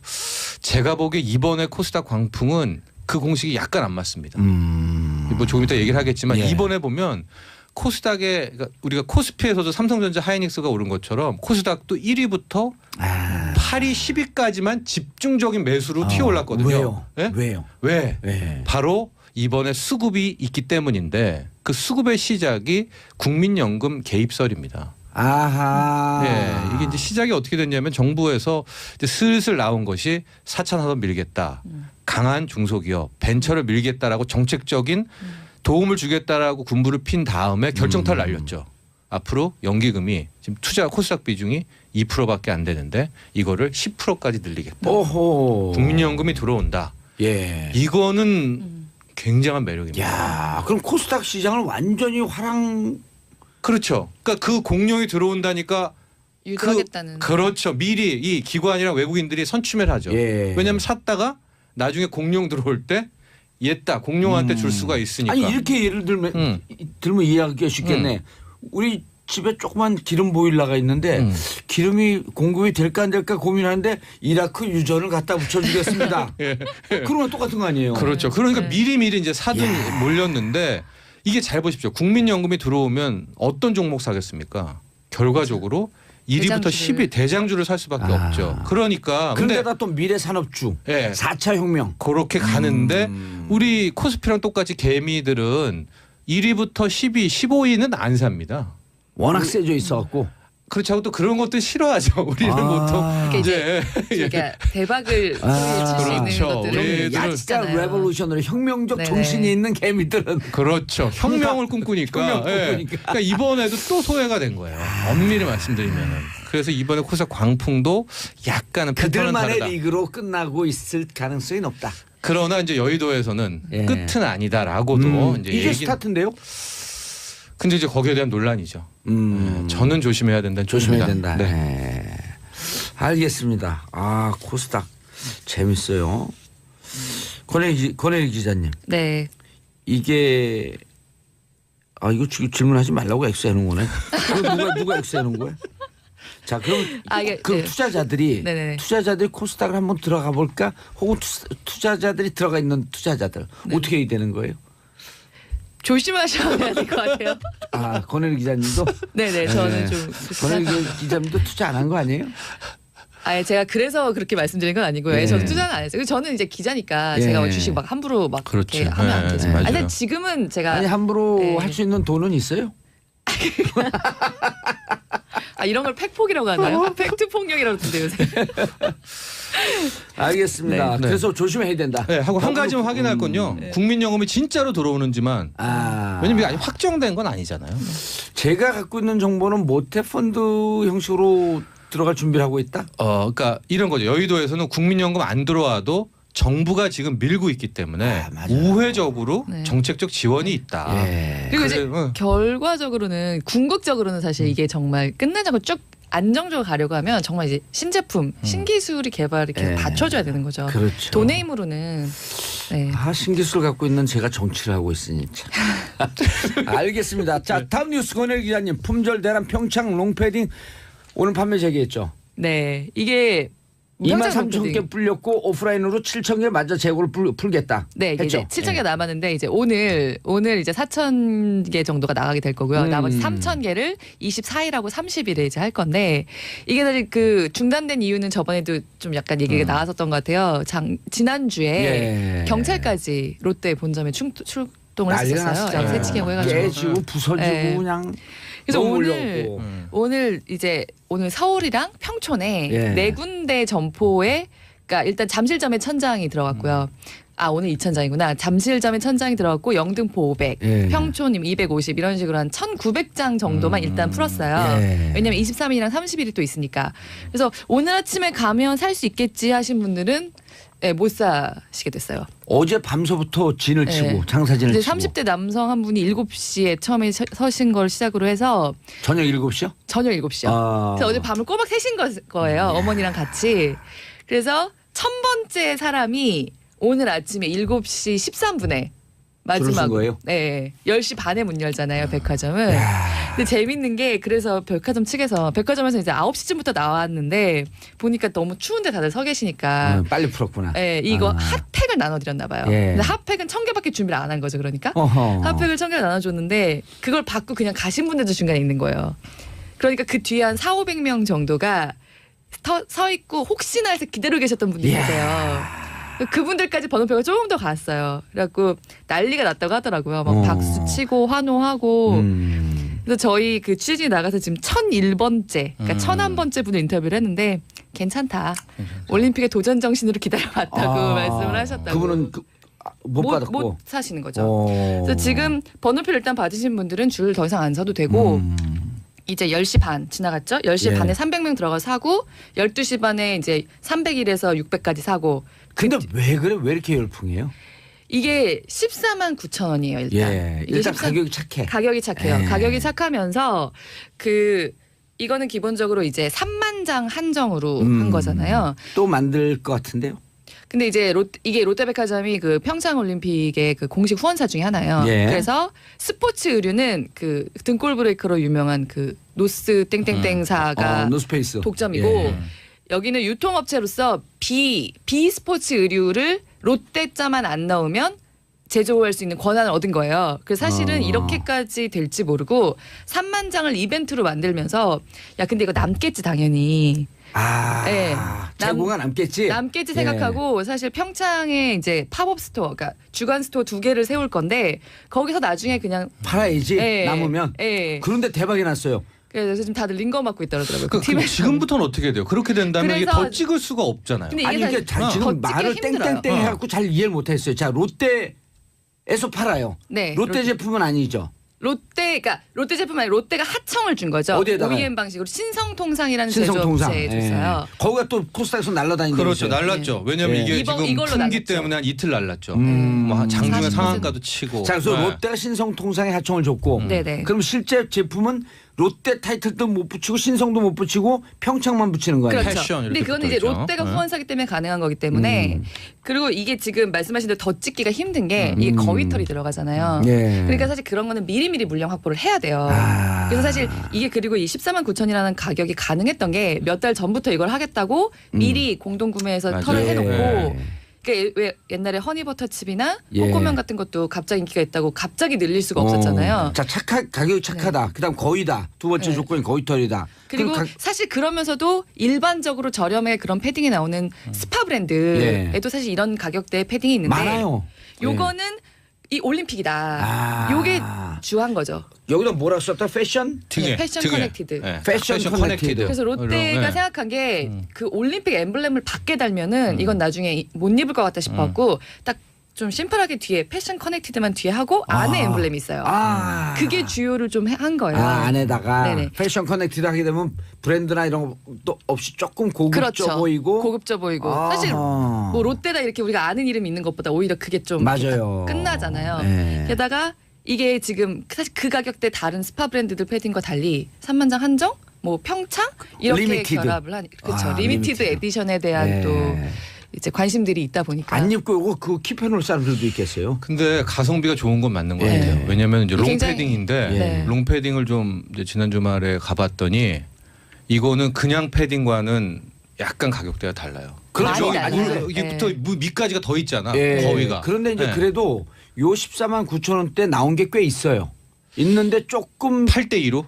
제가 보기에 이번에 코스닥 광풍은 그 공식이 약간 안 맞습니다. 뭐 조금 이따 얘기를 하겠지만 예. 이번에 보면 코스닥에 그러니까 우리가 코스피에서도 삼성전자 하이닉스가 오른 것처럼 코스닥도 1위부터 8위 10위까지만 집중적인 매수로 튀어 올랐거든요. 왜요? 예? 왜요? 왜? 네. 바로 이번에 수급이 있기 때문인데 그 수급의 시작이 국민연금 개입설입니다. 아하. 예, 이게 이제 시작이 어떻게 됐냐면 정부에서 이제 슬슬 나온 것이 4차 산업 밀겠다, 강한 중소기업, 벤처를 밀겠다라고 정책적인 도움을 주겠다라고 군부를 핀 다음에 결정타를 날렸죠. 앞으로 연기금이 지금 투자 코스닥 비중이 2%밖에 안 되는데 이거를 10%까지 늘리겠다. 오호. 국민연금이 들어온다. 예. 이거는 굉장한 매력입니다. 야, 그럼 코스닥 시장을 완전히 그렇죠. 그러니까 그 공룡이 들어온다니까 유도하겠다는. 그렇죠. 미리 이 기관이랑 외국인들이 선취매를 하죠. 예. 왜냐하면 샀다가 나중에 공룡 들어올 때 얘다 공룡한테 줄 수가 있으니까. 아니 이렇게 예를 들면 이해하기가 쉽겠네. 우리 집에 조그만 기름 보일러가 있는데 기름이 공급이 될까 안 될까 고민하는데 이라크 유전을 갖다 붙여주겠습니다. 그러면 똑같은 거 아니에요? 그렇죠. 그러니까 미리미리 이제 사든 몰렸는데 이게 잘 보십시오. 국민연금이 들어오면 어떤 종목 사겠습니까? 결과적으로 1위부터 대장주를. 10위 대장주를 살 수밖에 없죠. 그러니까 그런데다 또 미래산업주 예. 4차 혁명. 그렇게 가는데 우리 코스피랑 똑같이 개미들은 1위부터 10위, 15위는 안 삽니다. 워낙 세져 있어갖고. 그렇지 않고 또 그런 것도 싫어하죠. 우리는 보통 이게 그러니까 대박을 소리칠 수 있는 그렇죠. 것들은 우리들은 약간 야지잖아요. 레볼루션으로 혁명적 네네. 정신이 있는 개미들은 그렇죠. 혁명을 꿈꾸니까. 혁명을 예. 꿈꾸니까. 그러니까 이번에도 또 소외가 된 거예요. 엄밀히 말씀드리면. 그래서 이번에 코스닥 광풍도 약간은 패턴은 그들만의 다르다. 리그로 끝나고 있을 가능성이 높다. 그러나 이제 여의도에서는 예. 끝은 아니다라고도 이제 이제 얘기는. 스타트인데요? 근데 이제 거기에 대한 논란이죠. 음. 저는 조심해야 된다는 조심해야 쪽입니다. 된다. 네. 네. 알겠습니다. 아 코스닥 재밌어요. 권혜리 기자님, 네. 이게 이거 질문하지 말라고 X해놓은 거네. 누가 X해놓은 거야? 자 그럼 이게, 그럼 네. 투자자들이 네네네. 코스닥을 한번 들어가 볼까? 혹은 투자자들이 들어가 있는 투자자들 어떻게 해야 되는 거예요? 조심하셔야 될 것 같아요. 아, 권혜리 기자님도? 네네, 저는 좀. 권혜리 기자님도 투자 안 한 거 아니에요? 아, 제가 그래서 그렇게 말씀드린 건 아니고요. 예. 저는 투자는 안 했어요. 저는 이제 기자니까 예. 제가 뭐 주식 막 함부로 막 그렇죠. 이렇게 하면 안 예, 되죠. 맞아요. 아니, 근데 지금은 제가 아니, 함부로 네. 할 수 있는 돈은 있어요? 이런 걸 팩폭이라고 하나요? 팩트 폭력이라고 듣는데 요새. 알겠습니다. 네. 그래서 조심해야 된다. 네, 하고 한 가지만 확인할 건요. 국민연금이 진짜로 들어오는지만 왜냐면 이게 아직 확정된 건 아니잖아요. 제가 갖고 있는 정보는 모태펀드 형식으로 들어갈 준비를 하고 있다? 그러니까 이런 거죠. 여의도에서는 국민연금 안 들어와도 정부가 지금 밀고 있기 때문에 우회적으로 네. 정책적 지원이 있다. 예. 그리고 이제 그래, 결과적으로는 궁극적으로는 사실 이게 정말 끝나지 않고 쭉 안정적으로 가려고 하면 정말 이제 신제품, 신기술이 개발이 계속 예. 받쳐줘야 되는 거죠. 그렇죠. 돈의 힘으로는. 네. 신기술을 갖고 있는 제가 정치를 하고 있으니 참. 알겠습니다. 자, 다음 뉴스 권혜리 기자님. 품절 대란 평창 롱패딩 오늘 판매 재개했죠. 네. 이게 23,000개 풀렸고 오프라인으로 7,000개 맞아 재고를 풀겠다. 네, 이게 했죠. 이제 7,000개 남았는데 이제 오늘 이제 4,000개 정도가 나가게 될 거고요. 나머지 3,000개를 24일하고 30일에 이제 할 건데 이게 사실 그 중단된 이유는 저번에도 좀 약간 얘기가 나왔었던 것 같아요. 지난주에 예. 경찰까지 롯데 본점에 출동을 난리가 했었어요. 났었잖아요. 새치기고 해가지고. 깨지고 부서지고 네. 그냥 그래서 너무 오늘 몰렸고. 오늘 서울이랑 평촌에 예. 4군데 점포에 그러니까 일단 잠실점에 천장이 들어갔고요. 오늘 2천장이구나. 잠실점에 천장이 들어갔고 영등포 500, 예. 평촌 250 이런 식으로 한 1,900장 정도만 일단 풀었어요. 예. 왜냐하면 23일이랑 30일이 또 있으니까. 그래서 오늘 아침에 가면 살 수 있겠지 하신 분들은 못 사시게 됐어요. 어제 밤서부터 진을 치고 네. 장사진을 이제 치고 30대 남성 한 분이 7시에 처음에 서신 걸 시작으로 해서 저녁 7시요? 저녁 7시요. 그래서 어제 밤을 꼬박 새신 거예요. 어머니랑 같이. 그래서 1,000번째 사람이 오늘 아침에 7시 13분에 마지막 들어오신 거예요? 네. 10시 반에 문 열잖아요, 백화점은. 근데 재밌는 게 그래서 백화점 측에서 백화점에서 이제 9시쯤부터 나왔는데 보니까 너무 추운데 다들 서 계시니까 빨리 풀었구나. 네, 이거 핫팩을 나눠 드렸나 봐요. 예. 근데 핫팩은 1,000개밖에 준비를 안 한 거죠, 그러니까. 어허. 핫팩을 1,000개를 나눠 줬는데 그걸 받고 그냥 가신 분들도 중간에 있는 거예요. 그러니까 그 뒤에 한 4,500명 정도가 서 있고 혹시나 해서 기다리고 계셨던 분들이 계세요. 그분들까지 번호표가 조금 더 갔어요. 그래갖고 난리가 났다고 하더라고요. 막 박수 치고 환호하고. 그래서 저희 그 취재진이 나가서 지금 1,001번째, 그러니까 1,001번째 분을 인터뷰를 했는데 괜찮다. 올림픽의 도전 정신으로 기다려봤다고 말씀을 하셨다고. 그분은 못 받았고. 못 사시는 거죠. 그래서 지금 번호표를 일단 받으신 분들은 줄 더 이상 안 서도 되고 이제 10시 반 지나갔죠. 10시 예. 반에 300명 들어가 사고 12시 반에 이제 300일에서 600까지 사고. 근데 왜 그래? 왜 이렇게 열풍이에요? 이게 14만 9천 원이에요. 일단. 예. 이게 일단 14 가격이 착해. 가격이 착해요. 예. 가격이 착하면서 이거는 기본적으로 이제 3만 장 한정으로 한 거잖아요. 또 만들 것 같은데요? 근데 이제 이게 롯데백화점이 그 평창 올림픽의 그 공식 후원사 중에 하나예요. 예. 그래서 스포츠 의류는 그 등골 브레이커로 유명한 그 노스 땡땡땡사가 노스페이스. 독점이고 예. 여기는 유통업체로서 비스포츠 의류를 롯데자만 안 넣으면 제조할 수 있는 권한을 얻은 거예요. 그래서 사실은 이렇게까지 될지 모르고 3만 장을 이벤트로 만들면서 야 근데 이거 남겠지 당연히. 네. 재고가 남겠지. 남겠지 생각하고 사실 평창에 이제 팝업 스토어, 그러니까 주간 스토어 2개를 세울 건데 거기서 나중에 그냥 팔아야지 예. 남으면. 예. 그런데 대박이 났어요. 그래서 지금 다들 링거 맞고 있더라고요. 그럼 지금부터는 어떻게 돼요? 그렇게 된다면 이게 그래서- 더 찍을 수가 없잖아요. 근데 이게 아니 사실 이게 더 지금 찍기가 말을 힘들어요. 땡땡땡 해갖고 잘 이해를 못했어요. 자 롯데에서 팔아요. 네, 롯데 제품은 아니죠. 그러니까 롯데 제품 아니라 롯데가 하청을 준 거죠. 어디에다가요? OEM 방식으로 신성통상이라는 신성통상. 제조업체에 줬어요. 거기가 또 코스닥에서 날라다니는 그렇죠. 거죠. 날랐죠. 왜냐하면 예. 이게 지금 이걸로 품기 날랐죠. 때문에 한 이틀 날랐죠. 뭐 장중에 40%. 상한가도 치고. 자, 그래서 네. 롯데가 신성통상에 하청을 줬고, 네네. 그럼 실제 제품은 롯데 타이틀도 못 붙이고 신성도 못 붙이고 평창만 붙이는 거예요. 그렇죠. 패션 근데 이렇게 그건 이제 붙어있죠. 롯데가 네. 후원사기 때문에 가능한 거기 때문에 그리고 이게 지금 말씀하신 대로 더 찍기가 힘든 게 이게 거위털이 들어가잖아요. 예. 그러니까 사실 그런 거는 미리미리 물량 확보를 해야 돼요. 그래서 사실 이게 그리고 이 14만 9천이라는 가격이 가능했던 게 몇 달 전부터 이걸 하겠다고 미리 공동구매해서 맞아요. 털을 해놓고 예. 왜 옛날에 허니버터칩이나 예. 코코면 같은 것도 갑자기 인기가 있다고 갑자기 늘릴 수가 없었잖아요. 자, 가격이 착하다. 그다음 거의다. 두 번째 네. 조건이 거의털이다. 그리고 사실 그러면서도 일반적으로 저렴하게 그런 패딩이 나오는 스파 브랜드에도 사실 이런 가격대의 패딩이 있는데 많아요. 요거는 이 올림픽이다. 아. 요게 주한 거죠. 여기다 뭐라 썼다? 패션? 등에 패션 등에. 커넥티드. 네. 패션 커넥티드. 그래서 롯데가 네. 생각한 게 그 올림픽 엠블렘을 밖에 달면은 이건 나중에 못 입을 것 같다 싶었고 딱 좀 심플하게 뒤에 패션 커넥티드만 뒤에 하고 안에 엠블렘이 있어요. 아. 그게 주요를 좀 한 거예요. 아, 안에다가 네네. 패션 커넥티드 하게 되면 브랜드나 이런 것도 없이 조금 고급져 그렇죠. 보이고 고급져 보이고 아하. 사실 뭐 롯데다 이렇게 우리가 아는 이름 있는 것보다 오히려 그게 좀 맞아요. 끝나잖아요. 네. 게다가 이게 지금 사실 그 가격대 다른 스파 브랜드들 패딩과 달리 3만장 한정, 뭐 평창 이렇게 리미티드. 결합을 한 그렇죠. 아, 리미티드 리미티드. 에디션에 대한 네. 또 이제 관심들이 있다 보니까 안 입고 이거 그 킵해놓을 사람들도 있겠어요. 근데 가성비가 좋은 건 맞는 것 예. 같아요. 왜냐하면 이제 굉장히- 롱패딩인데 네. 롱패딩을 좀 이제 지난 주말에 가봤더니 이거는 그냥 패딩과는 약간 가격대가 달라요. 그렇죠. 여기 많이 물, 달라요. 이게부터 밑까지가 더 있잖아. 예. 거위가. 그런데 이제 예. 그래도 요 14만 9천 원대 나온 게 꽤 있어요. 있는데 조금 8대 2로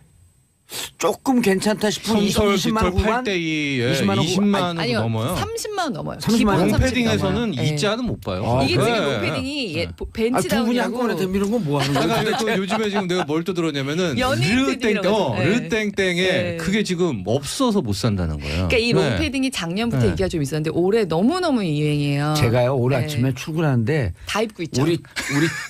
조금 괜찮다 싶으면 솜솔 20만 깃털 후반 8대 2에 20만 원 20만 원 아니요 넘어요. 30만 원 넘어요. 30만 기본 원. 30 롱패딩에서는 넘어요. 이 예. 자는 못 봐요. 아, 이게 그래? 지금 롱패딩이 두 분이 벤치다운이라고 한꺼번에 덤비는 건 뭐 하는 거예요? 내가 또 요즘에 지금 내가 뭘 또 들었냐면은 연예인 패딩이라고 하죠. 네. 르땡땡에 네. 그게 지금 없어서 못 산다는 거예요. 그러니까 이 네. 롱패딩이 작년부터 네. 인기가 좀 있었는데 올해 너무너무 유행이에요. 제가요 오늘 네. 아침에 출근하는데 다 입고 있죠. 우리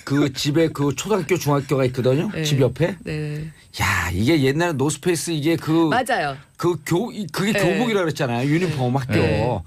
그 집에 그 초등학교 중학교가 있거든요. 네. 집 옆에. 네. 야 이게 옛날에 노스페이스 이게 맞아요. 그게 네. 교복이라 그랬잖아요. 유니폼 학교. 네.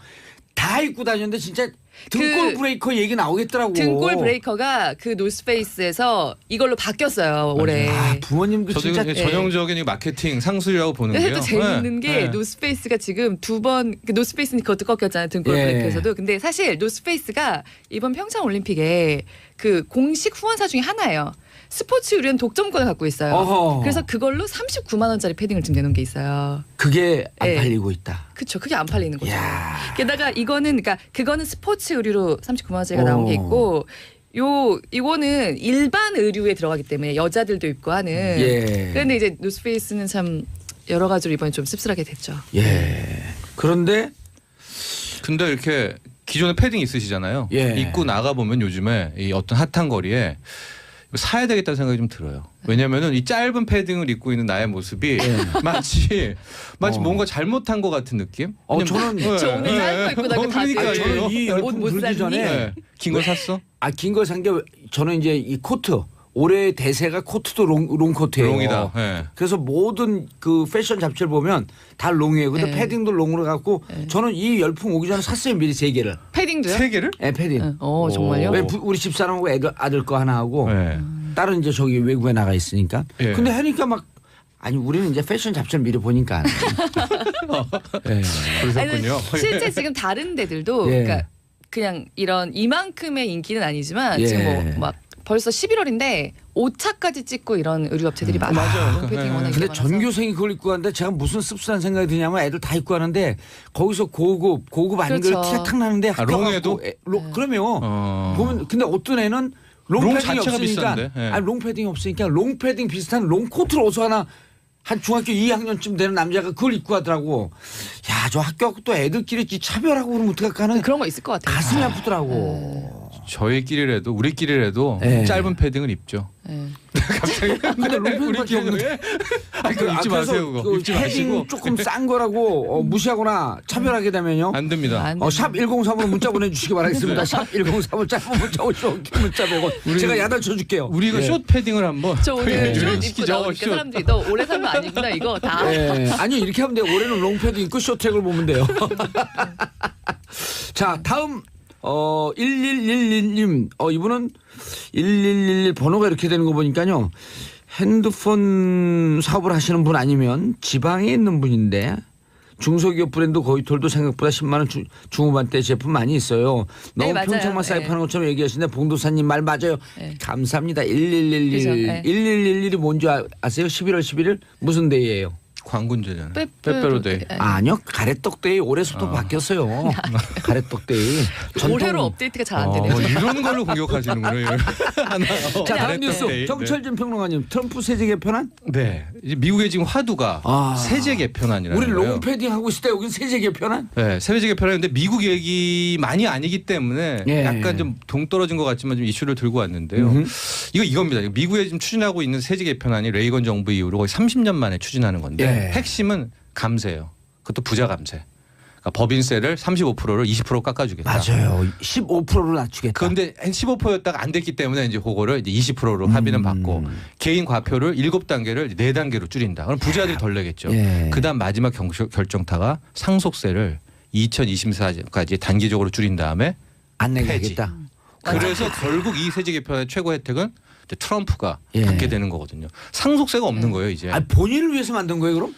다 입고 다녔는데 진짜 등골 그 브레이커 얘기 나오겠더라고. 등골 브레이커가 그 노스페이스에서 이걸로 바뀌었어요 올해. 아, 부모님도 저도 진짜 이게 전형적인 이 마케팅 상술이라고 보는 게요. 또 재밌는 게 네. 노스페이스가 지금 두 번 노스페이스는 그것도 꺾였잖아요 등골 예. 브레이크에서도. 근데 사실 노스페이스가 이번 평창 올림픽에 그 공식 후원사 중에 하나예요. 스포츠 의류는 독점권을 갖고 있어요. 어허. 그래서 그걸로 39만 원짜리 패딩을 지금 내놓은 게 있어요. 그게 안 네. 팔리고 있다. 그렇죠. 그게 안 팔리는 거죠. 야. 게다가 그러니까 그거는 스포츠 의류로 39만 원짜리가 나온 게 어. 있고 이거는 일반 의류에 들어가기 때문에 여자들도 입고 하는. 예. 그런데 이제 노스페이스는 참 여러 가지로 이번에 좀 씁쓸하게 됐죠. 예. 그런데 근데 이렇게 기존에 패딩 있으시잖아요. 예. 입고 나가 보면 요즘에 이 어떤 핫한 거리에 사야 되겠다는 생각이 좀 들어요. 왜냐면은 이 짧은 패딩을 입고 있는 나의 모습이 마치 뭔가 잘못한 것 같은 느낌? 저는 저 오늘 짧은 거 입고 나가 다들 그러니까 저는 이 옷 열풍 못 불기 샀니? 전에 긴 거 샀어? 긴 거 산 게 저는 이제 이 코트 올해 대세가 코트도 롱 코트예요. 롱이다. 예. 그래서 모든 그 패션 잡지를 보면 다 롱이에요. 근데 네. 패딩도 롱으로 갖고 저는 이 열풍 오기 전에 샀어요 미리 3개를. 패딩도요? 세 개를? 예, 패딩. 정말요? 왜 우리 집사람하고 아들 거 하나 하고 네. 딸은 이제 저기 외국에 나가 있으니까. 예. 근데 하니까 막 아니 우리는 이제 패션 잡지를 미리 보니까. 예. 그러셨군요. 아니, 실제 지금 다른 데들도 예. 그러니까 그냥 이런 이만큼의 인기는 아니지만 예. 지금 막 벌써 11월인데 5차까지 찍고 이런 의류 업체들이 많아요. 맞아요. 롱패딩 네. 워낙 근데 인기가 많아서. 전교생이 그걸 입고 가는데 제가 무슨 씁쓸한 생각이 드냐면 애들 다 입고 가는데 거기서 고급 아닌 걸 그렇죠. 티가 탁 나는데 학교 롱에도? 가고 그러면 어. 보면 근데 어떤 애는 롱 롱패딩이 자체가 없으니까 비싼데? 예. 롱패딩이 없으니까 롱패딩 비슷한 롱코트를 어서 하나 한 중학교 2학년쯤 되는 남자가 그걸 입고 가더라고. 야, 저 학교하고 또 애들끼리 차별하고 그러면 어떡할까 하는 그런 거 있을 것 같아요. 가슴이 아프더라고. 저희끼리라도 우리끼리라도 예. 짧은 패딩을 입죠. 예. 갑자기 근데 롱패딩밖에 없는데. 그거 입지 마세요. 그거 입지 패딩 마시고 조금 싼 거라고 무시하거나 차별하게 되면요. 안 됩니다. 안 돼요. 샵 1035로 문자 보내주시기 바라겠습니다. 샵 1035 짧은 문자 50원 긴 문자 100원. 제가 야단 쳐줄게요. 우리가 예. 숏 패딩을 한번 저 오늘 숏 입고 유행시키죠. 나오니까 숏. 사람들이 너 오래 산 거 아니구나 이거 다. 예. 아니 이렇게 하면 돼요. 올해는 롱패드 입고 쇼트랙을 보면 돼요. 자 다음 1111님 이분은 1111 번호가 이렇게 되는 거 보니까요. 핸드폰 사업을 하시는 분 아니면 지방에 있는 분인데 중소기업 브랜드 거위털도 생각보다 10만 원 중후반대 제품 많이 있어요. 너무 네, 맞아요. 평창만 쌓여 네. 파는 것처럼 얘기하시는데 봉도사님 말 맞아요. 네. 감사합니다. 1111. 그죠, 네. 1111이 뭔지 아세요? 11월 11일 무슨 데이예요? 광군제잖아요. 빼빼로데이. 아니요, 가래떡데이 올해부터 바뀌었어요. 가래떡데이. 올해로 업데이트가 잘 안 되네요. 이런 걸로 공격하시는군요. 자, 다음 뉴스. 정철진 평론가님, 트럼프 세제 개편안? 네, 이제 미국의 지금 화두가 세제 개편안이라는 우리 거예요. 롱패딩 하고 있을 때 여기 세제 개편안? 네, 세제 개편안인데 미국 얘기만이 아니기 때문에 예. 약간 좀 동떨어진 것 같지만 좀 이슈를 들고 왔는데요. 이겁니다. 미국에 지금 추진하고 있는 세제 개편안이 레이건 정부 이후로 거의 30년 만에 추진하는 건데 핵심은 감세예요. 그것도 부자 감세. 그러니까 법인세를 35%를 20% 깎아주겠다. 맞아요. 15%를 낮추겠다. 그런데 한 15%였다가 안 됐기 때문에 이제 그거를 이제 20%로 합의는 받고 개인 과표를 7단계를 4단계로 줄인다. 그럼 부자들이 덜 내겠죠. 예. 그다음 마지막 결정타가 상속세를 2024까지 단기적으로 줄인 다음에 안 폐지. 내겠다. 그래서 결국 이 세제 개편의 최고 혜택은 이제 트럼프가 예. 갖게 되는 거거든요. 상속세가 없는 거예요 이제. 아니, 본인을 위해서 만든 거예요, 그럼?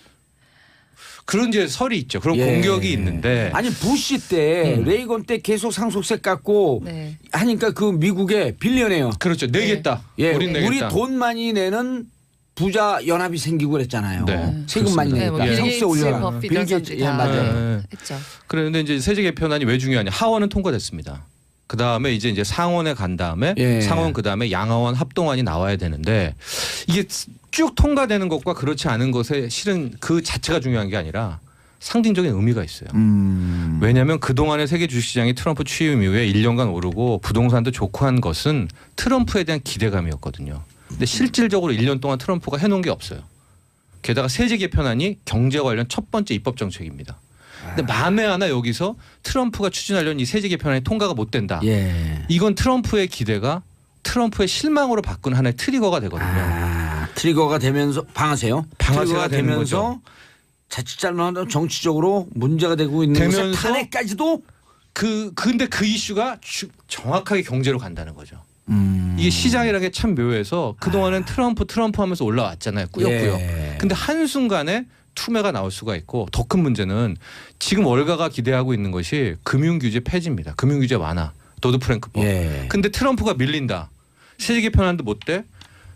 그런 이제 설이 있죠. 그런 예. 공격이 있는데. 아니 부시 때 레이건 때 계속 상속세 깎고 네. 하니까 그 미국의 빌리언이에요. 그렇죠. 내겠다. 예, 우린 내겠다. 우리 돈 많이 내는 부자 연합이 생기고 그랬잖아요. 네. 세금 많이 네, 뭐 내니까 빌 상속세 게이츠, 올려라. 버피 빌 이런 게이츠, 사람들이 예, 다 맞아요. 했죠. 그런데 이제 세제 개편안이 왜 중요하냐? 하원은 통과됐습니다. 그 다음에 이제 상원에 간 다음에 예. 상원 그 다음에 양하원 합동안이 나와야 되는데 이게 쭉 통과되는 것과 그렇지 않은 것에 실은 그 자체가 중요한 게 아니라 상징적인 의미가 있어요. 왜냐하면 그동안의 세계 주식시장이 트럼프 취임 이후에 1년간 오르고 부동산도 좋고 한 것은 트럼프에 대한 기대감이었거든요. 근데 실질적으로 1년 동안 트럼프가 해놓은 게 없어요. 게다가 세제 개편안이 경제 관련 첫 번째 입법 정책입니다. 근데 만에 하나 여기서 트럼프가 추진하려는 이 세제 개편안이 통과가 못 된다. 예. 이건 트럼프의 기대가 트럼프의 실망으로 바꾼 하나의 트리거가 되거든요. 트리거가 되면서 방아쇠요. 방아쇠가 트리거가 되는 되면서 자칫 잘못하면 정치적으로 문제가 되고 있는 것에 되면서 탄핵까지도 근데 그 이슈가 정확하게 경제로 간다는 거죠. 이게 시장이라는 게 참 묘해서 그동안은 트럼프 하면서 올라왔잖아요. 꾸역꾸역. 예. 근데 한순간에 투매가 나올 수가 있고 더 큰 문제는 지금 월가가 기대하고 있는 것이 금융규제 폐지입니다. 금융규제 완화. 도드-프랭크법. 예. 근데 트럼프가 밀린다. 세제 개편안도 못 돼.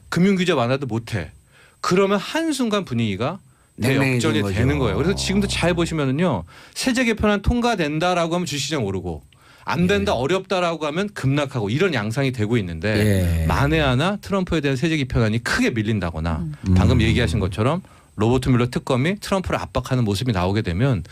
금융규제 완화도 못 해. 그러면 한순간 분위기가 대역전이 거죠. 되는 거예요. 그래서 지금도 잘 보시면은요. 세제 개편안 통과된다라고 하면 주식시장 오르고 안 된다 어렵다라고 하면 급락하고 이런 양상이 되고 있는데 만에 하나 트럼프에 대한 세제 개편안이 크게 밀린다거나 방금 얘기하신 것처럼 로버트 뮬러 특검이 트럼프를 압박하는 모습이 나오게 되면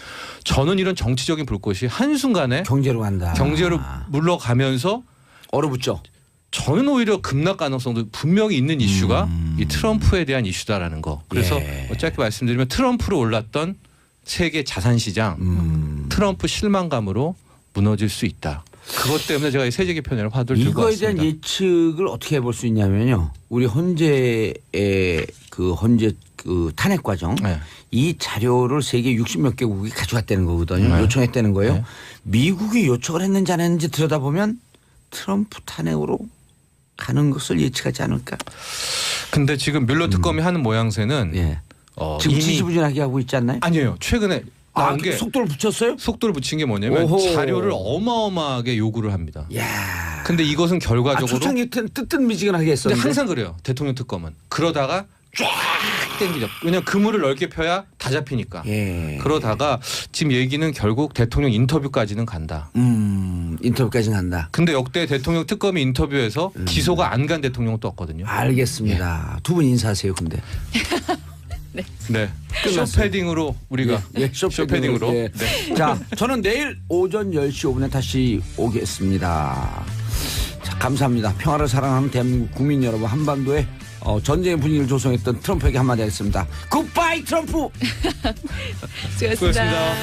저는 이런 정치적인 불꽃이 한순간에 경제로 간다. 경제로 물러가면서 얼어붙죠. 저는 오히려 급락 가능성도 분명히 있는 이슈가 이 트럼프에 대한 이슈다라는 거. 그래서 짧게 말씀드리면 트럼프로 올랐던 세계 자산시장 트럼프 실망감으로 무너질 수 있다. 그것 때문에 제가 이 세제 개편을 화두를 들고 이거에 왔습니다. 대한 예측을 어떻게 해볼 수 있냐면요. 우리 헌재의 헌재 탄핵 과정 네. 이 자료를 세계 60몇 개국이 가져왔다는 거거든요. 네. 요청했다는 거예요. 네. 미국이 요청을 했는지 안 했는지 들여다보면 트럼프 탄핵으로 가는 것을 예측하지 않을까. 근데 지금 뮬러 특검이 하는 모양새는 예. 지금 이미 지지부진하게 하고 있지 않나요? 아니에요. 최근에 나온 게 속도를 붙였어요? 속도를 붙인 게 뭐냐면 오호. 자료를 어마어마하게 요구를 합니다. 야. 근데 이것은 결과적으로 초창기 뜨뜻미지근하게 근데 했었는데. 항상 그래요. 대통령 특검은. 그러다가 쫙 땡기죠. 왜냐하면 그물을 넓게 펴야 다 잡히니까. 예. 그러다가 지금 얘기는 결국 대통령 인터뷰까지는 간다. 인터뷰까지는 한다. 근데 역대 대통령 특검이 인터뷰에서 기소가 안 간 대통령도 없거든요. 알겠습니다. 두 분 인사하세요, 근데. 네. 쇼패딩으로 우리가 쇼패딩으로. 예. 네. 자, 저는 내일 오전 10시 5분에 다시 오겠습니다. 자, 감사합니다. 평화를 사랑하는 대한민국 국민 여러분, 한반도에 전쟁의 분위기를 조성했던 트럼프에게 한마디 하겠습니다. 굿바이 트럼프. 수고하셨습니다.